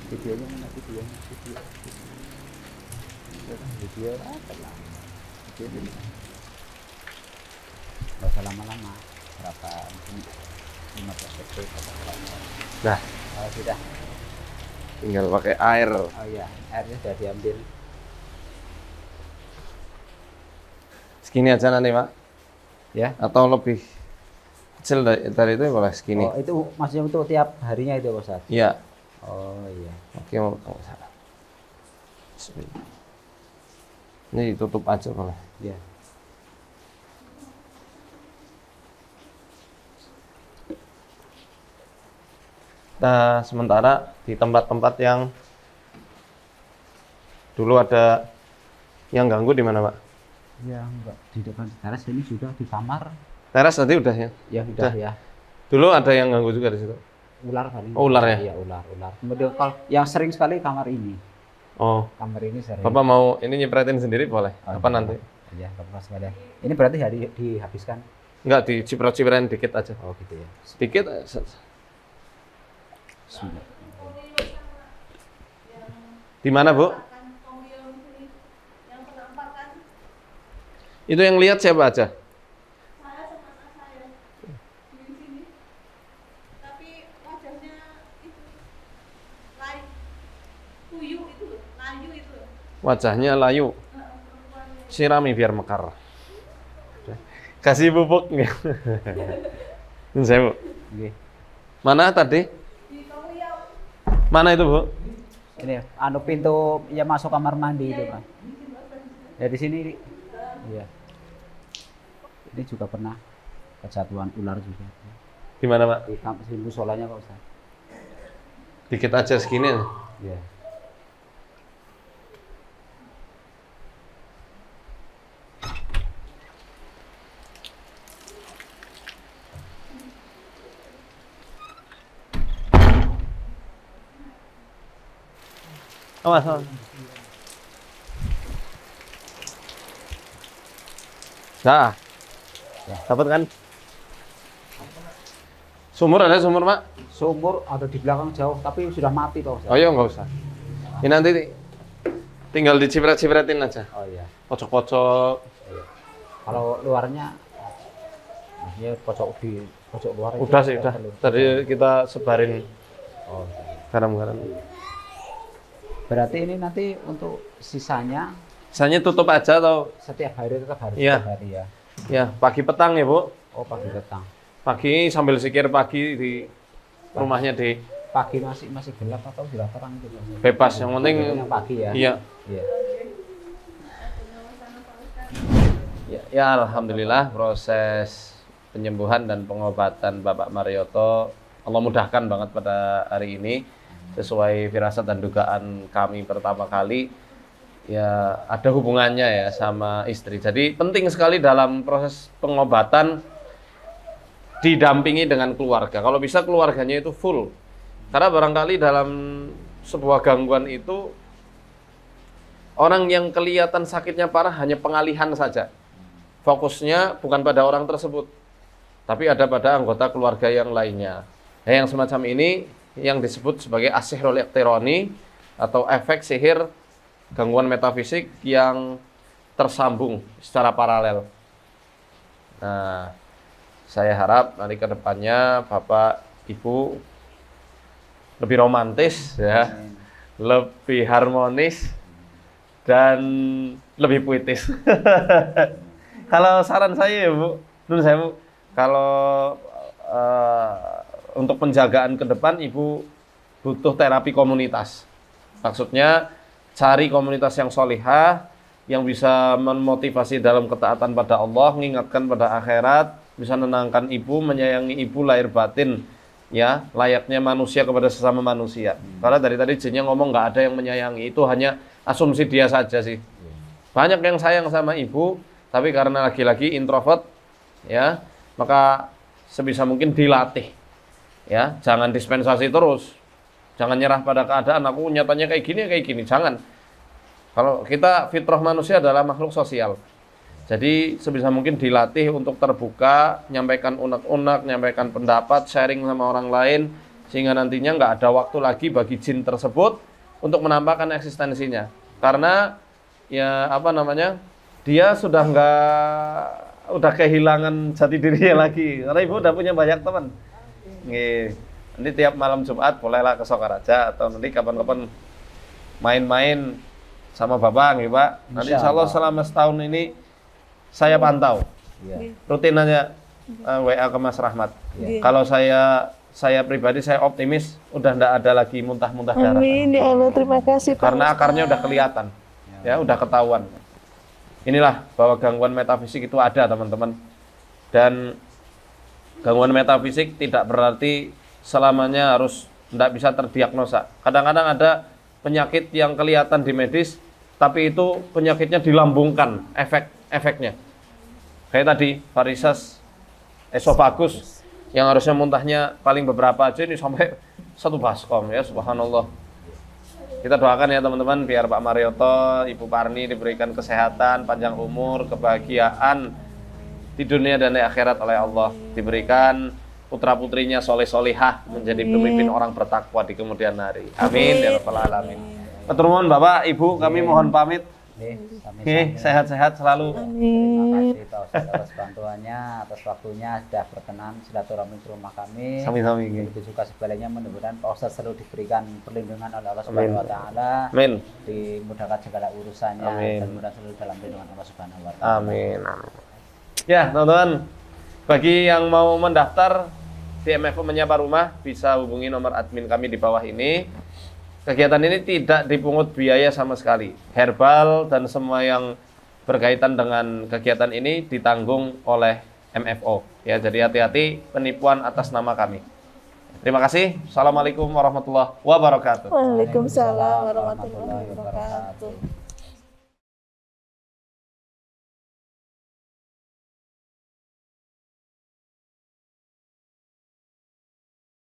Videonya mana videonya? Video apa lah? Video ini. Nggak usah lama-lama. Berapa mungkin 15 detik atau berapa. Nah, Oh, sudah. tinggal pakai air. Oh iya, airnya sudah diambil. Segini aja nanti, Pak. Ya. Atau lebih kecil dari itu boleh segini. Oh, itu maksudnya untuk tiap harinya itu Pak Ustadz? Iya. Oh iya. Oke, mau nggak salah. Bismillah. Ini ditutup aja boleh. Iya. Nah, sementara di tempat-tempat yang dulu ada yang ganggu di mana, Pak? Ya enggak, di depan teras ini sudah di kamar. Teras tadi udah ya? Ya sudah ya. Dulu ada yang ganggu juga di situ. Ular paling. Oh, ular ya? Iya, ular. Kemudian kalau yang sering sekali kamar ini. Oh, Kamar ini sering. Bapak mau ini nyepretin sendiri boleh? Oh, Apa iya. nanti? Iya, Bapak sekalian. Ini berarti dihabiskan. Enggak, diciprat-cipratin dikit aja. Oh gitu ya. Sedikit. Bismillah. Di mana, Bu? Itu yang lihat siapa aja? Saya sama anak saya di sini. Tapi wajahnya itu lain. Tuyu itu loh, layu itu loh. Wajahnya layu. Perempuannya. Sirami biar mekar. Kasih pupuk nggak? Ini saya, Bu. Oke. Mana tadi? Di Riau. Mana itu, Bu? Ini anu pintu ya masuk kamar mandi itu, Pak. Ya di sini. Iya. Ini juga pernah kejatuhan ular juga. Di mana, Pak? Di musolanya Pak Ustaz. Dikit aja segini. Iya. Awas, awas. Nah, dapat kan? Sumur ada sumur, Pak? Sumur ada di belakang jauh tapi sudah mati Pak Ustaz. Oh iya, nggak usah. Ini nanti tinggal diciprat-cipratin aja. Oh iya. Pojok-pojok. Iya. Kalau luarnya maksudnya pojok luar itu Udah sih, udah. Tadi kita sebarin Oh. garam-garam. Berarti ini nanti untuk sisanya Misalnya tutup aja atau setiap hari tetap harus Iya. setiap hari ya. ya pagi petang ya, Bu? Oh pagi petang. Pagi sambil zikir pagi di rumahnya di Pagi masih gelap atau sudah terang itu? bebas. Yang penting Yang pagi ya. iya. Iya. Ya, alhamdulillah proses penyembuhan dan pengobatan Bapak Marioto Allah mudahkan banget pada hari ini sesuai firasat dan dugaan kami pertama kali ya ada hubungannya ya sama istri. Jadi penting sekali dalam proses pengobatan didampingi dengan keluarga. Kalau bisa keluarganya itu full. Karena barangkali dalam sebuah gangguan itu orang yang kelihatan sakitnya parah hanya pengalihan saja. Fokusnya bukan pada orang tersebut, tapi ada pada anggota keluarga yang lainnya. Nah, yang semacam ini yang disebut sebagai as-sihrul iqtirani atau efek sihir gangguan metafisik yang tersambung secara paralel. Nah, saya harap nanti ke depannya Bapak Ibu lebih romantis ya, lebih harmonis dan lebih puitis. Kalau saran saya ya Bu, menurut saya Bu, kalau untuk penjagaan ke depan Ibu butuh terapi komunitas. Maksudnya cari komunitas yang solihah, yang bisa memotivasi dalam ketaatan pada Allah, mengingatkan pada akhirat, bisa menenangkan ibu, menyayangi ibu lahir batin, ya layaknya manusia kepada sesama manusia. Karena dari tadi jinnya ngomong nggak ada yang menyayangi, itu hanya asumsi dia saja sih. Banyak yang sayang sama ibu, tapi karena lagi-lagi introvert, ya maka sebisa mungkin dilatih, ya jangan dispensasi terus, jangan nyerah pada keadaan. Aku nyatanya kayak gini, jangan. Kalau kita fitrah manusia adalah makhluk sosial. Jadi sebisa mungkin dilatih untuk terbuka, nyampaikan unek-unek, nyampaikan pendapat, sharing sama orang lain, sehingga nantinya nggak ada waktu lagi bagi jin tersebut untuk menampakkan eksistensinya. Karena ya apa namanya, dia sudah udah kehilangan jati dirinya lagi. Karena ibu udah punya banyak teman. Nih, nanti tiap malam Jumat bolehlah ke Sokaraja atau nanti kapan-kapan main-main sama Bapak, nih Pak. Nanti insya Allah selama setahun ini saya pantau, rutin aja WA ke Mas Rahmat. Kalau saya pribadi saya optimis, udah ndak ada lagi muntah-muntah darah. Amin ya Allah, terima kasih Pak. Karena akarnya udah kelihatan, ya udah ketahuan. Inilah bahwa gangguan metafisik itu ada teman-teman. Dan gangguan metafisik tidak berarti selamanya harus ndak bisa terdiagnosa. Kadang-kadang ada penyakit yang kelihatan di medis, tapi itu penyakitnya dilambungkan efeknya. Kayak tadi varises esofagus yang harusnya muntahnya paling beberapa aja ini sampai 1 baskom ya, subhanallah. Kita doakan ya teman-teman biar Pak Marioto, Ibu Parni diberikan kesehatan, panjang umur, kebahagiaan di dunia dan di akhirat oleh Allah, diberikan putra-putrinya soleh-solihah menjadi pemimpin orang bertakwa di kemudian hari. Amin ya rabbal alamin. Matur nuwun Bapak, Ibu, kami mohon pamit. Oke, sehat-sehat selalu. Terima kasih Pak Ustadz atas bantuannya, atas waktunya, sudah berkenan silaturahmi ke rumah kami. Sami-sami. Begitu juga sebaliknya, mudah-mudahan Pak Ustadz selalu diberikan perlindungan oleh Allah Subhanahu wa taala. Amin. Dimudahkan segala urusannya. Amin. Dan mudah selalu dalam lindungan Allah Subhanahu wa taala. Amin. Ya, teman-teman, bagi yang mau mendaftar di MFO Menyapa Rumah bisa hubungi nomor admin kami di bawah ini. Kegiatan ini tidak dipungut biaya sama sekali. Herbal dan semua yang berkaitan dengan kegiatan ini ditanggung oleh MFO. Ya, jadi hati-hati penipuan atas nama kami. Terima kasih. Assalamualaikum warahmatullahi wabarakatuh. Waalaikumsalam warahmatullahi wabarakatuh.